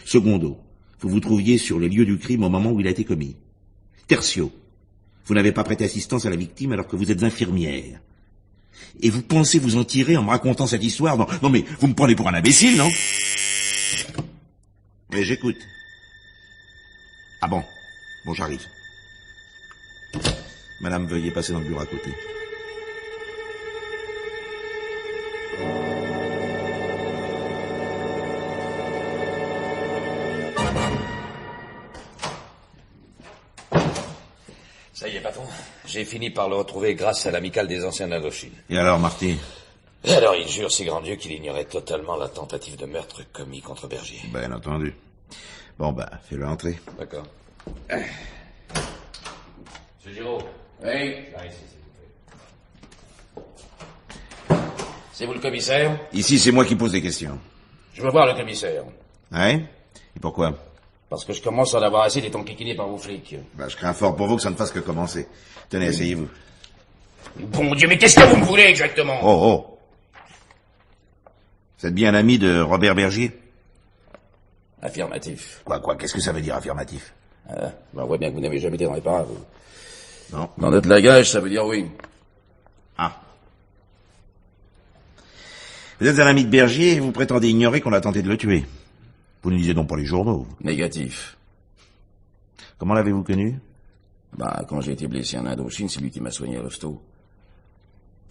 Secondo, vous vous trouviez sur les lieux du crime au moment où il a été commis. Tertio, vous n'avez pas prêté assistance à la victime alors que vous êtes infirmière. Et vous pensez vous en tirer en me racontant cette histoire? Non mais vous me prenez pour un imbécile, non? Mais j'écoute. Ah bon? Bon, j'arrive. Madame, veuillez passer dans le bureau à côté.
Ça y est, patron. J'ai fini par le retrouver grâce à l'amicale des anciens d'Indochine.
Et alors, Marty?
Et alors, il jure, si grand Dieu, qu'il ignorait totalement la tentative de meurtre commis contre Bergier.
Bien entendu. Bon, fais-le entrer.
D'accord. Monsieur Giraud. Oui. J'arrive ici, s'il vous plaît. C'est vous le commissaire?
Ici, c'est moi qui pose des questions.
Je veux voir le commissaire.
Ouais? Et pourquoi?
Parce que je commence à en avoir assez d'être enquiquiné par vos flics.
Je crains fort pour vous que ça ne fasse que commencer. Tenez, asseyez-vous.
Bon Dieu, mais qu'est-ce que vous me voulez exactement?
Oh. Vous êtes bien ami de Robert Bergier?
Affirmatif.
Quoi, qu'est-ce que ça veut dire, affirmatif?
On voit bien que vous n'avez jamais été dans les parages.
Non.
Dans notre langage, ça veut dire oui.
Ah. Vous êtes un ami de Bergier et vous prétendez ignorer qu'on a tenté de le tuer. Vous ne lisez donc pas les journaux.
Négatif.
Comment l'avez-vous connu?
Quand j'ai été blessé en Indochine, c'est lui qui m'a soigné à l'hosto.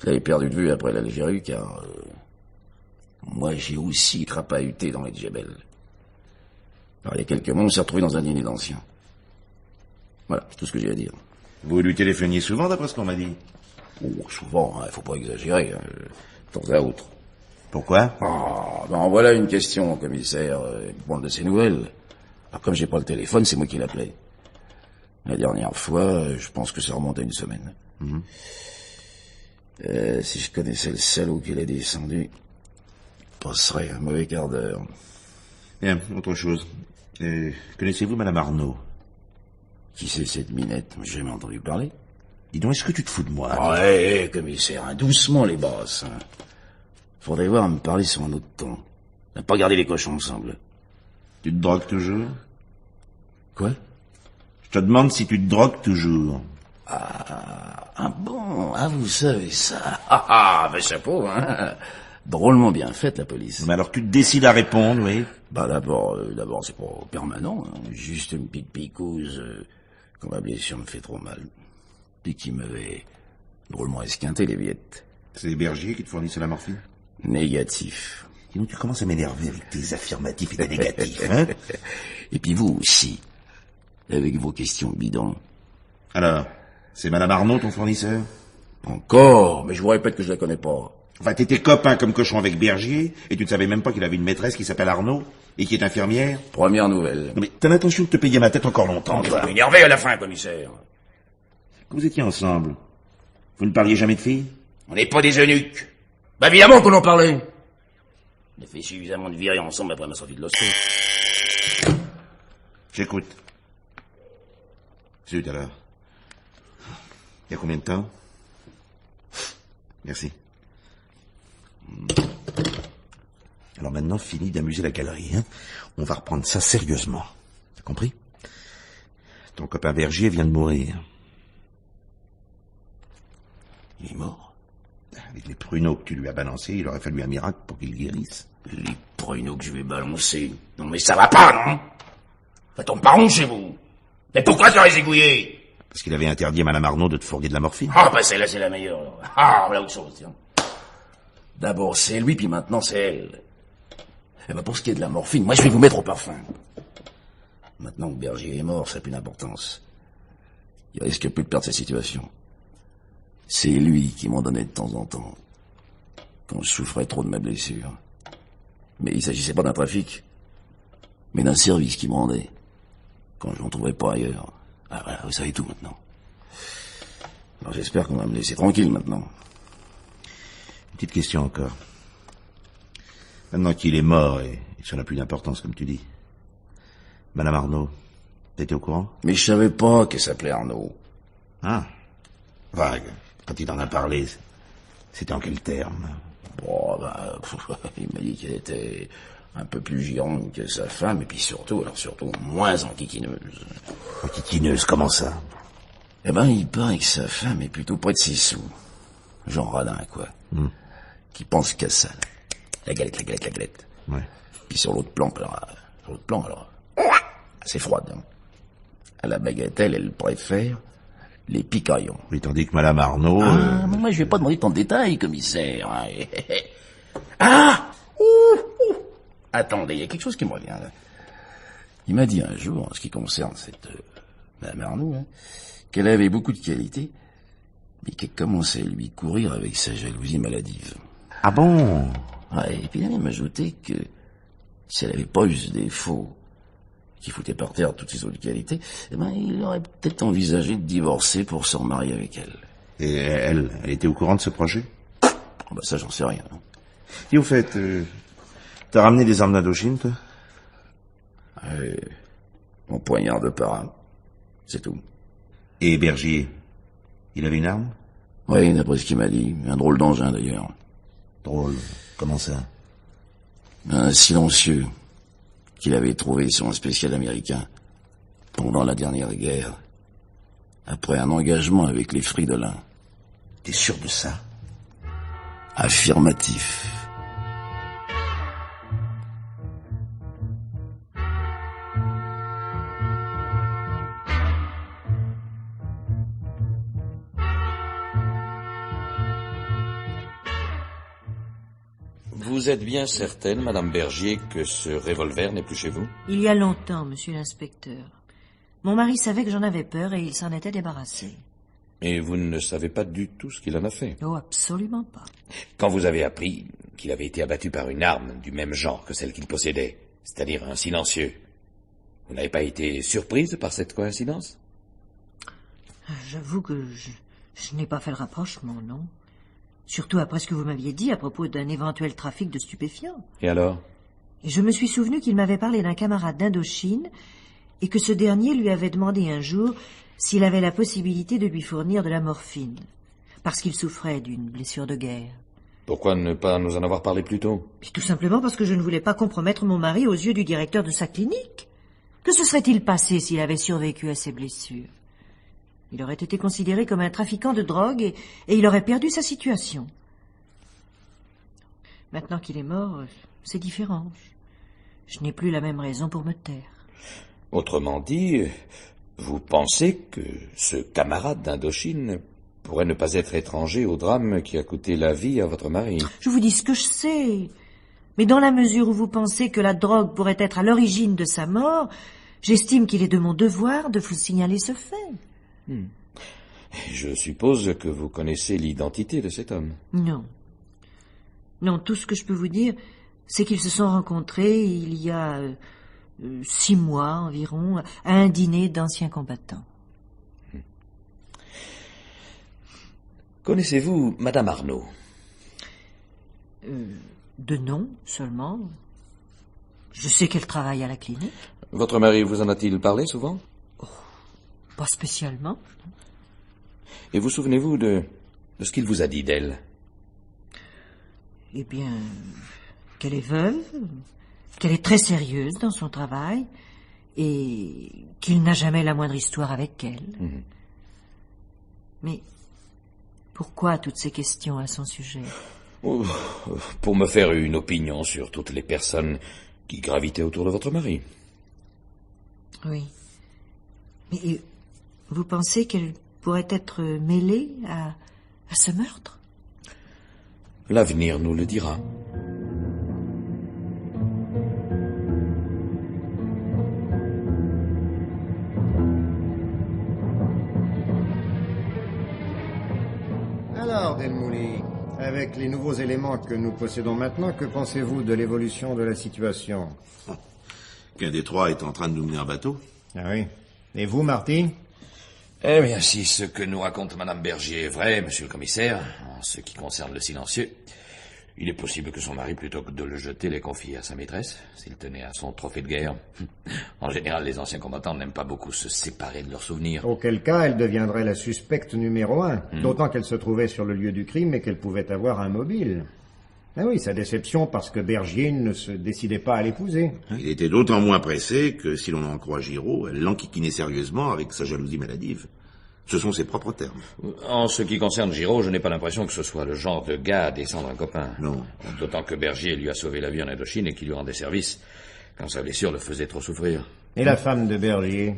Je l'avais perdu de vue après l'Algérie, car... moi, j'ai aussi crapahuté dans les Djebel. Alors, il y a quelques mois, on s'est retrouvés dans un dîner d'anciens. Voilà, c'est tout ce que j'ai à dire.
Vous lui téléphoniez souvent, d'après ce qu'on m'a dit?
Oh, souvent, faut pas exagérer, de temps à autre.
Pourquoi?
En voilà une question, commissaire, une bande de ses nouvelles. Alors, comme j'ai pas le téléphone, c'est moi qui l'appelais. La dernière fois, je pense que ça remonte à une semaine. Si je connaissais le salaud qui l'a descendu, je passerais un mauvais quart d'heure.
Bien, autre chose. Connaissez-vous Madame Arnaud?
Qui c'est cette minette? J'ai jamais entendu parler.
Dis donc, est-ce que tu te fous de moi?
Commissaire, doucement les basses. Faudrait voir me parler sur un autre ton. Ne pas garder les cochons ensemble.
Tu te drogues toujours?
Quoi?
Je te demande si tu te drogues toujours.
Bon, vous savez ça. Chapeau, Drôlement bien faite, la police.
Mais alors tu te décides à répondre, oui?
D'abord, c'est pas permanent, juste une petite picouse, quand ma blessure me fait trop mal. Puis qui m'avait drôlement esquinté les viettes.
C'est les Bergiers qui te fournissent la morphine?
Négatif.
Dis donc, tu commences à m'énerver avec tes affirmatifs et tes négatifs, hein?
Et puis vous aussi, avec vos questions bidons.
Alors, c'est Madame Arnaud, ton fournisseur?
Encore, mais je vous répète que je la connais pas.
Enfin, t'étais copain comme cochon avec Bergier, et tu ne savais même pas qu'il avait une maîtresse qui s'appelle Arnaud, et qui est infirmière?
Première nouvelle.
Non mais t'as l'intention de te payer ma tête encore longtemps, toi.
Vous m'énervez à la fin, commissaire.
Quand vous étiez ensemble, vous ne parliez jamais de filles?
On n'est pas des eunuques. Évidemment qu'on en parlait. On a fait suffisamment de virer ensemble après ma sortie de l'hosto.
J'écoute. Zut alors. Il y a combien de temps? Merci. Alors maintenant, fini d'amuser la galerie, hein. On va reprendre ça sérieusement. T'as compris? Ton copain Bergier vient de mourir.
Il est mort?
Avec les pruneaux que tu lui as balancés, il aurait fallu un miracle pour qu'il guérisse.
Les pruneaux que je vais balancer? Non mais ça va pas, non? Ça tombe pas rond chez vous. Mais pourquoi tu les égouillé?
Parce qu'il avait interdit à Madame Arnaud de te fourguer de la morphine.
Celle-là, c'est la meilleure. Voilà autre chose, tiens. D'abord, c'est lui, puis maintenant, c'est elle. Pour ce qui est de la morphine, moi, je vais vous mettre au parfum. Maintenant que Bergier est mort, ça n'a plus d'importance. Il risque plus de perdre sa situation. C'est lui qui m'en donnait de temps en temps, quand je souffrais trop de ma blessure. Mais il s'agissait pas d'un trafic, mais d'un service qu'il me rendait, quand je n'en trouvais pas ailleurs. Voilà, vous savez tout maintenant. Alors j'espère qu'on va me laisser tranquille maintenant.
Une petite question encore. Maintenant qu'il est mort et ça n'a plus d'importance, comme tu dis. Madame Arnaud, t'étais au courant?
Mais je savais pas qu'elle s'appelait Arnaud.
Vague. Quand il en a parlé, c'était en quels termes?
Il m'a dit qu'elle était un peu plus gironde que sa femme, et puis surtout moins enquiquineuse.
Enquiquineuse, comment ça?
Il paraît que sa femme est plutôt près de ses sous. Genre radin, quoi. Qui pense qu'à ça. La galette.
Ouais.
Puis sur l'autre plan, c'est froide. À la bagatelle, elle préfère les picaillons.
Oui, tandis que Madame Arnaud...
Moi, je vais pas demander tant de détails, commissaire. Attendez, il y a quelque chose qui me revient, là. Il m'a dit un jour, en ce qui concerne cette Madame Arnaud, qu'elle avait beaucoup de qualités, mais qu'elle commençait à lui courir avec sa jalousie maladive.
Ah bon?
Et puis il m'a ajouté que si elle avait pas eu ce défaut qui foutait par terre toutes ses autres qualités, il aurait peut-être envisagé de divorcer pour se remarier avec elle.
Et elle était au courant de ce projet?
Ça, j'en sais rien.
Et au fait, t'as ramené des armes d'Indochine, toi?
Mon poignard de parrain, c'est tout.
Et Bergier, il avait une arme?
Oui, d'après ce qu'il m'a dit. Un drôle d'engin, d'ailleurs.
Drôle. Comment ça?
Un silencieux qu'il avait trouvé sur un spécial américain.
pendant la dernière guerre, après un engagement avec les Fridolins.
T'es sûr de ça?
Affirmatif.
Vous êtes bien certaine, Madame Bergier, que ce revolver n'est plus chez vous?
Il y a longtemps, monsieur l'inspecteur. Mon mari savait que j'en avais peur et il s'en était débarrassé.
Et vous ne savez pas du tout ce qu'il en a fait?
Oh, absolument pas.
Quand vous avez appris qu'il avait été abattu par une arme du même genre que celle qu'il possédait, c'est-à-dire un silencieux, vous n'avez pas été surprise par cette coïncidence?
J'avoue que je n'ai pas fait le rapprochement, non. Surtout après ce que vous m'aviez dit à propos d'un éventuel trafic de stupéfiants.
Et alors?
Et je me suis souvenu qu'il m'avait parlé d'un camarade d'Indochine et que ce dernier lui avait demandé un jour s'il avait la possibilité de lui fournir de la morphine, parce qu'il souffrait d'une blessure de guerre.
Pourquoi ne pas nous en avoir parlé plus tôt?
Et tout simplement parce que je ne voulais pas compromettre mon mari aux yeux du directeur de sa clinique. Que se serait-il passé s'il avait survécu à ses blessures? Il aurait été considéré comme un trafiquant de drogue et il aurait perdu sa situation. Maintenant qu'il est mort, c'est différent. Je n'ai plus la même raison pour me taire.
Autrement dit, vous pensez que ce camarade d'Indochine pourrait ne pas être étranger au drame qui a coûté la vie à votre mari?
Je vous dis ce que je sais. Mais dans la mesure où vous pensez que la drogue pourrait être à l'origine de sa mort, j'estime qu'il est de mon devoir de vous signaler ce fait.
Je suppose que vous connaissez l'identité de cet homme.
Non. Non, tout ce que je peux vous dire, c'est qu'ils se sont rencontrés il y a 6 mois environ, à un dîner d'anciens combattants.
Connaissez-vous Madame Arnaud?
De nom seulement. Je sais qu'elle travaille à la clinique.
Votre mari vous en a-t-il parlé souvent?
Pas spécialement.
Et vous souvenez-vous de ce qu'il vous a dit d'elle?
Eh bien, qu'elle est veuve, qu'elle est très sérieuse dans son travail, et qu'il n'a jamais la moindre histoire avec elle. Mais pourquoi toutes ces questions à son sujet?
Pour me faire une opinion sur toutes les personnes qui gravitaient autour de votre mari.
Oui. Mais vous pensez qu'elle pourrait être mêlée à ce meurtre?
L'avenir nous le dira.
Alors, Delmouli, avec les nouveaux éléments que nous possédons maintenant, que pensez-vous de l'évolution de la situation?
Qu'un des trois est en train de nous mener un bateau.
Ah oui. Et vous, Marty?
Eh bien, si ce que nous raconte Madame Bergier est vrai, monsieur le commissaire, en ce qui concerne le silencieux, il est possible que son mari, plutôt que de le jeter, l'ait confié à sa maîtresse, s'il tenait à son trophée de guerre. En général, les anciens combattants n'aiment pas beaucoup se séparer de leurs souvenirs.
Auquel cas, elle deviendrait la suspecte numéro 1, d'autant qu'elle se trouvait sur le lieu du crime et qu'elle pouvait avoir un mobile. Ah oui, sa déception parce que Bergier ne se décidait pas à l'épouser.
Il était d'autant moins pressé que, si l'on en croit Giraud, elle l'enquiquinait sérieusement avec sa jalousie maladive. Ce sont ses propres termes.
En ce qui concerne Giraud, je n'ai pas l'impression que ce soit le genre de gars à descendre un copain.
Non.
D'autant que Bergier lui a sauvé la vie en Indochine et qu'il lui rendait service quand sa blessure le faisait trop souffrir.
Et la femme de Bergier?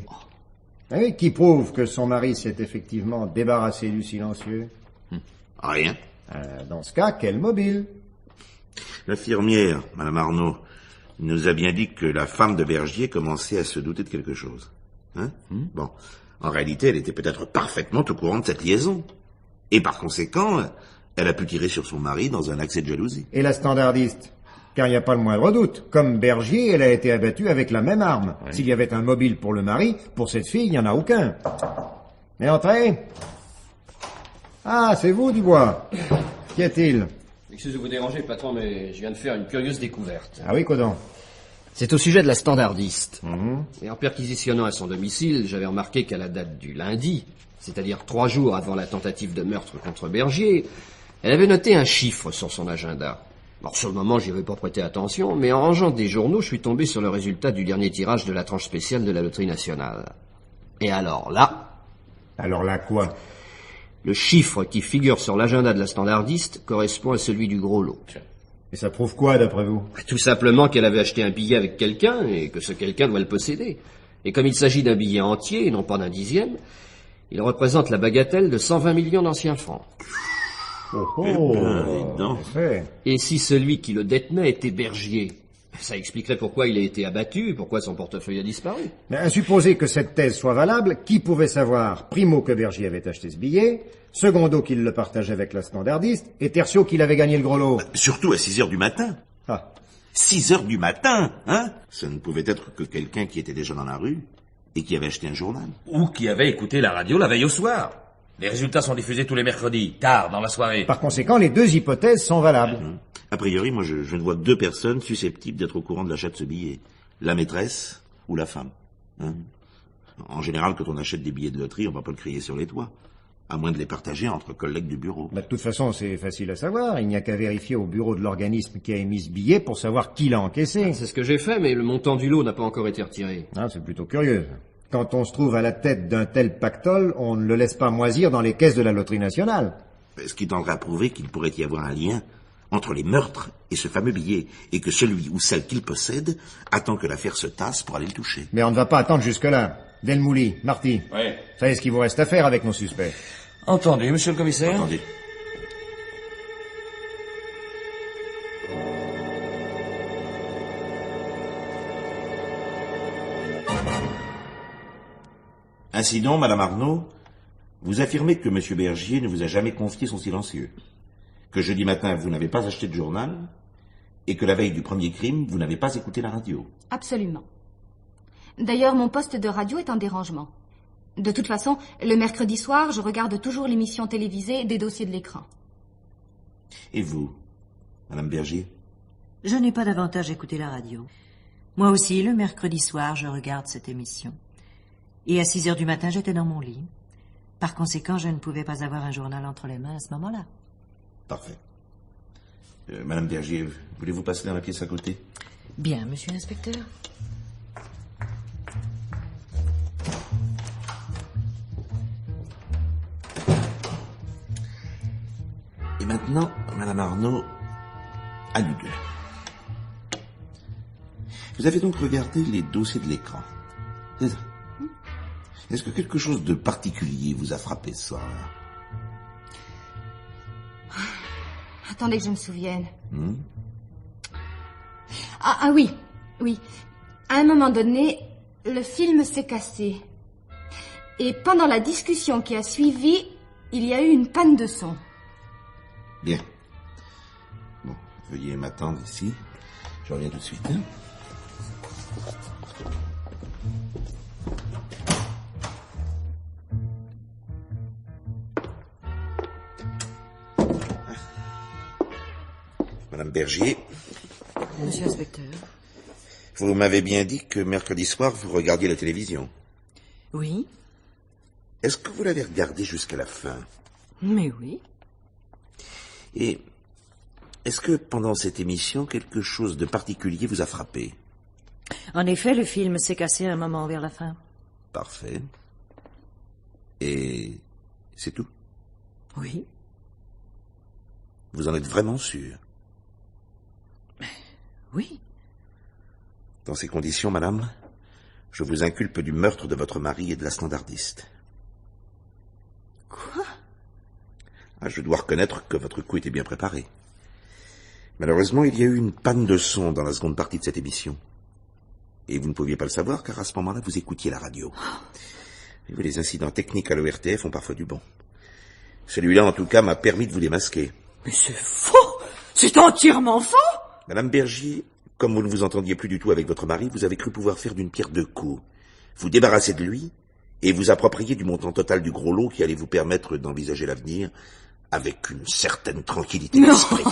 Ah oui, qui prouve que son mari s'est effectivement débarrassé du silencieux?
Rien.
Dans ce cas, quel mobile?
L'infirmière, Madame Arnaud, nous a bien dit que la femme de Bergier commençait à se douter de quelque chose. Bon. En réalité, elle était peut-être parfaitement au courant de cette liaison. Et par conséquent, elle a pu tirer sur son mari dans un accès de jalousie.
Et la standardiste? Car il n'y a pas le moindre doute. Comme Bergier, elle a été abattue avec la même arme. Oui. S'il y avait un mobile pour le mari, pour cette fille, il n'y en a aucun. Mais entrez. Ah, c'est vous, Dubois. Qu'y a-t-il?
Excusez de vous déranger, patron, mais je viens de faire une curieuse découverte.
Ah oui, quoi donc?
C'est au sujet de la standardiste. Et en perquisitionnant à son domicile, j'avais remarqué qu'à la date du lundi, c'est-à-dire 3 jours avant la tentative de meurtre contre Bergier, elle avait noté un chiffre sur son agenda. Alors, sur le moment, j'y avais pas prêté attention, mais en rangeant des journaux, je suis tombé sur le résultat du dernier tirage de la tranche spéciale de la Loterie nationale. Et alors là...
Alors là, quoi?
Le chiffre qui figure sur l'agenda de la standardiste correspond à celui du gros lot.
Et ça prouve quoi, d'après vous?
Tout simplement qu'elle avait acheté un billet avec quelqu'un et que ce quelqu'un doit le posséder. Et comme il s'agit d'un billet entier et non pas d'un dixième, il représente la bagatelle de 120 millions d'anciens francs. Et si celui qui le détenait était Bergier, ça expliquerait pourquoi il a été abattu et pourquoi son portefeuille a disparu.
Mais à supposer que cette thèse soit valable, qui pouvait savoir, primo, que Bergier avait acheté ce billet, secondo, qu'il le partageait avec la standardiste, et tertio, qu'il avait gagné le gros lot?
Surtout à 6 heures du matin. 6 heures du matin, hein? Ça ne pouvait être que quelqu'un qui était déjà dans la rue et qui avait acheté un journal.
Ou qui avait écouté la radio la veille au soir. Les résultats sont diffusés tous les mercredis, tard dans la soirée.
Par conséquent, les deux hypothèses sont valables.
A priori, moi, je ne vois que 2 personnes susceptibles d'être au courant de l'achat de ce billet. La maîtresse ou la femme. Hein? En général, quand on achète des billets de loterie, on va pas le crier sur les toits. À moins de les partager entre collègues du bureau.
De toute façon, c'est facile à savoir. Il n'y a qu'à vérifier au bureau de l'organisme qui a émis ce billet pour savoir qui l'a encaissé.
C'est ce que j'ai fait, mais le montant du lot n'a pas encore été retiré.
C'est plutôt curieux. Quand on se trouve à la tête d'un tel pactole, on ne le laisse pas moisir dans les caisses de la loterie nationale.
Ce qui tendrait à prouver qu'il pourrait y avoir un lien entre les meurtres et ce fameux billet, et que celui ou celle qu'il possède attend que l'affaire se tasse pour aller le toucher.
Mais on ne va pas attendre jusque-là. Delmouli, Marty,
Oui.
Vous savez ce qu'il vous reste à faire avec nos suspects?
Entendu, monsieur le commissaire.
Entendu. Ainsi donc, Madame Arnaud, vous affirmez que Monsieur Bergier ne vous a jamais confié son silencieux, que jeudi matin vous n'avez pas acheté de journal, et que la veille du premier crime, vous n'avez pas écouté la radio.
Absolument. D'ailleurs, mon poste de radio est un dérangement. De toute façon, le mercredi soir, je regarde toujours l'émission télévisée des dossiers de l'écran.
Et vous, Madame Bergier?
Je n'ai pas davantage écouté la radio. Moi aussi, le mercredi soir, je regarde cette émission. Et à 6 heures du matin, j'étais dans mon lit. Par conséquent, je ne pouvais pas avoir un journal entre les mains à ce moment-là.
Parfait. Madame Bergier, voulez-vous passer dans la pièce à côté?
Bien, monsieur l'inspecteur.
Et maintenant, Madame Arnaud, à nous deux. Vous avez donc regardé les dossiers de l'écran. C'est ça? Est-ce que quelque chose de particulier vous a frappé ce soir-là?
Attendez que je me souvienne. Ah oui, oui. À un moment donné, le film s'est cassé. Et pendant la discussion qui a suivi, il y a eu une panne de son.
Bien. Bon, veuillez m'attendre ici. Je reviens tout de suite. Hein? Madame Bergier.
Monsieur l'inspecteur.
Vous m'avez bien dit que mercredi soir, vous regardiez la télévision.
Oui.
Est-ce que vous l'avez regardée jusqu'à la fin?
Mais oui.
Et est-ce que pendant cette émission, quelque chose de particulier vous a frappé?
En effet, le film s'est cassé à un moment vers la fin.
Parfait. Et c'est tout?
Oui.
Vous en êtes vraiment sûr?
Oui.
Dans ces conditions, madame, je vous inculpe du meurtre de votre mari et de la standardiste.
Quoi?
Je dois reconnaître que votre coup était bien préparé. Malheureusement, il y a eu une panne de son dans la seconde partie de cette émission. Et vous ne pouviez pas le savoir, car à ce moment-là, vous écoutiez la radio. Et les incidents techniques à l'ORTF ont parfois du bon. Celui-là, en tout cas, m'a permis de vous démasquer.
Mais c'est faux! C'est entièrement faux!
Madame Bergier, comme vous ne vous entendiez plus du tout avec votre mari, vous avez cru pouvoir faire d'une pierre deux coups. Vous débarrasser de lui et vous approprier du montant total du gros lot qui allait vous permettre d'envisager l'avenir avec une certaine tranquillité d'esprit.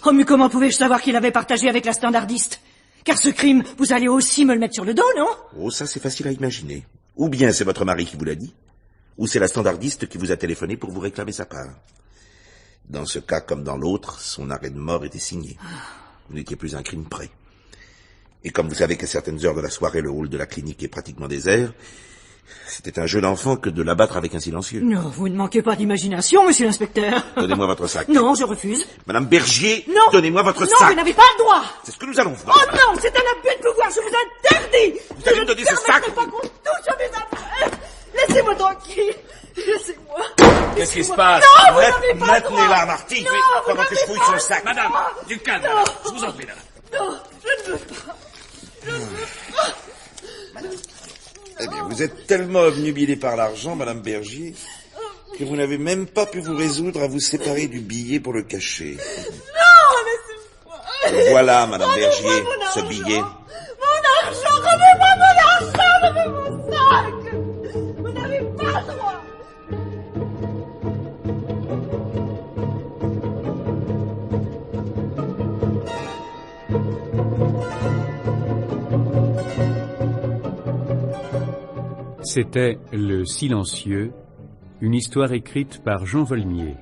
Oh, mais comment pouvais-je savoir qu'il avait partagé avec la standardiste? Car ce crime, vous allez aussi me le mettre sur le dos, non?
Oh, ça c'est facile à imaginer. Ou bien c'est votre mari qui vous l'a dit, ou c'est la standardiste qui vous a téléphoné pour vous réclamer sa part. Dans ce cas comme dans l'autre, son arrêt de mort était signé. Vous n'étiez plus un crime près. Et comme vous savez qu'à certaines heures de la soirée, le hall de la clinique est pratiquement désert, C'était un jeu d'enfant que de l'abattre avec un silencieux.
Non, vous ne manquez pas d'imagination, monsieur l'inspecteur.
Donnez-moi votre sac.
Non, je refuse.
Madame Bergier,
Non.
donnez-moi votre
Non,
sac.
vous n'avez pas le droit.
C'est ce que nous allons voir.
Oh non, c'est un abus de pouvoir, je vous interdis.
Vous allez me donner ce sac.
Je ne permettrai pas qu'on touche à mes affaires. Laissez-moi tranquille. Laissez-moi.
Qu'est-ce qui se passe?
Non, vous n'avez pas le droit.
Maintenez-la, Marty,
Non, vous
pendant que je
n'avez
fouille
pas
son
le
sac.
Madame,
droit.
du calme,
Non.
madame. Je vous en prie, là.
Non, je ne veux pas. Je ne veux pas.
Eh bien, vous êtes tellement obnubilée par l'argent, Madame Bergier, que vous n'avez même pas pu vous résoudre à vous séparer du billet pour le cacher.
Non, laissez-moi.
Voilà, Madame Bergier,
Rendez-moi mon
ce
argent.
billet.
Mon argent, rendez-moi mon argent, rendez-moi mon sac. Vous n'avez pas le droit.
C'était Le Silencieux, une histoire écrite par Jean Volmier.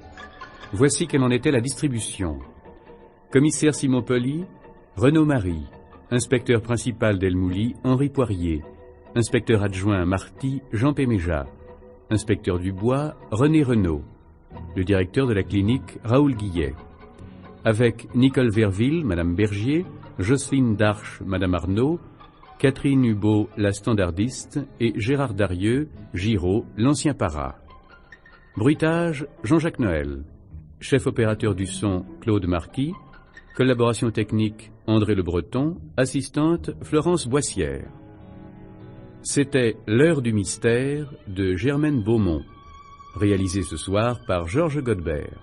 Voici quelle en était la distribution. Commissaire Simon Poli, Renaud Marie. Inspecteur principal d'Elmouly, Henri Poirier. Inspecteur adjoint Marty, Jean Péméja. Inspecteur du Bois, René Renaud. Le directeur de la clinique, Raoul Guillet. Avec Nicole Verville, Madame Bergier, Jocelyne Darche, Madame Arnaud, Catherine Hubeau, la standardiste, et Gérard Darieux, Giraud, l'ancien para. Bruitage, Jean-Jacques Noël. Chef opérateur du son, Claude Marquis. Collaboration technique, André Le Breton. Assistante, Florence Boissière. C'était L'heure du mystère de Germaine Beaumont, réalisé ce soir par Georges Godbert.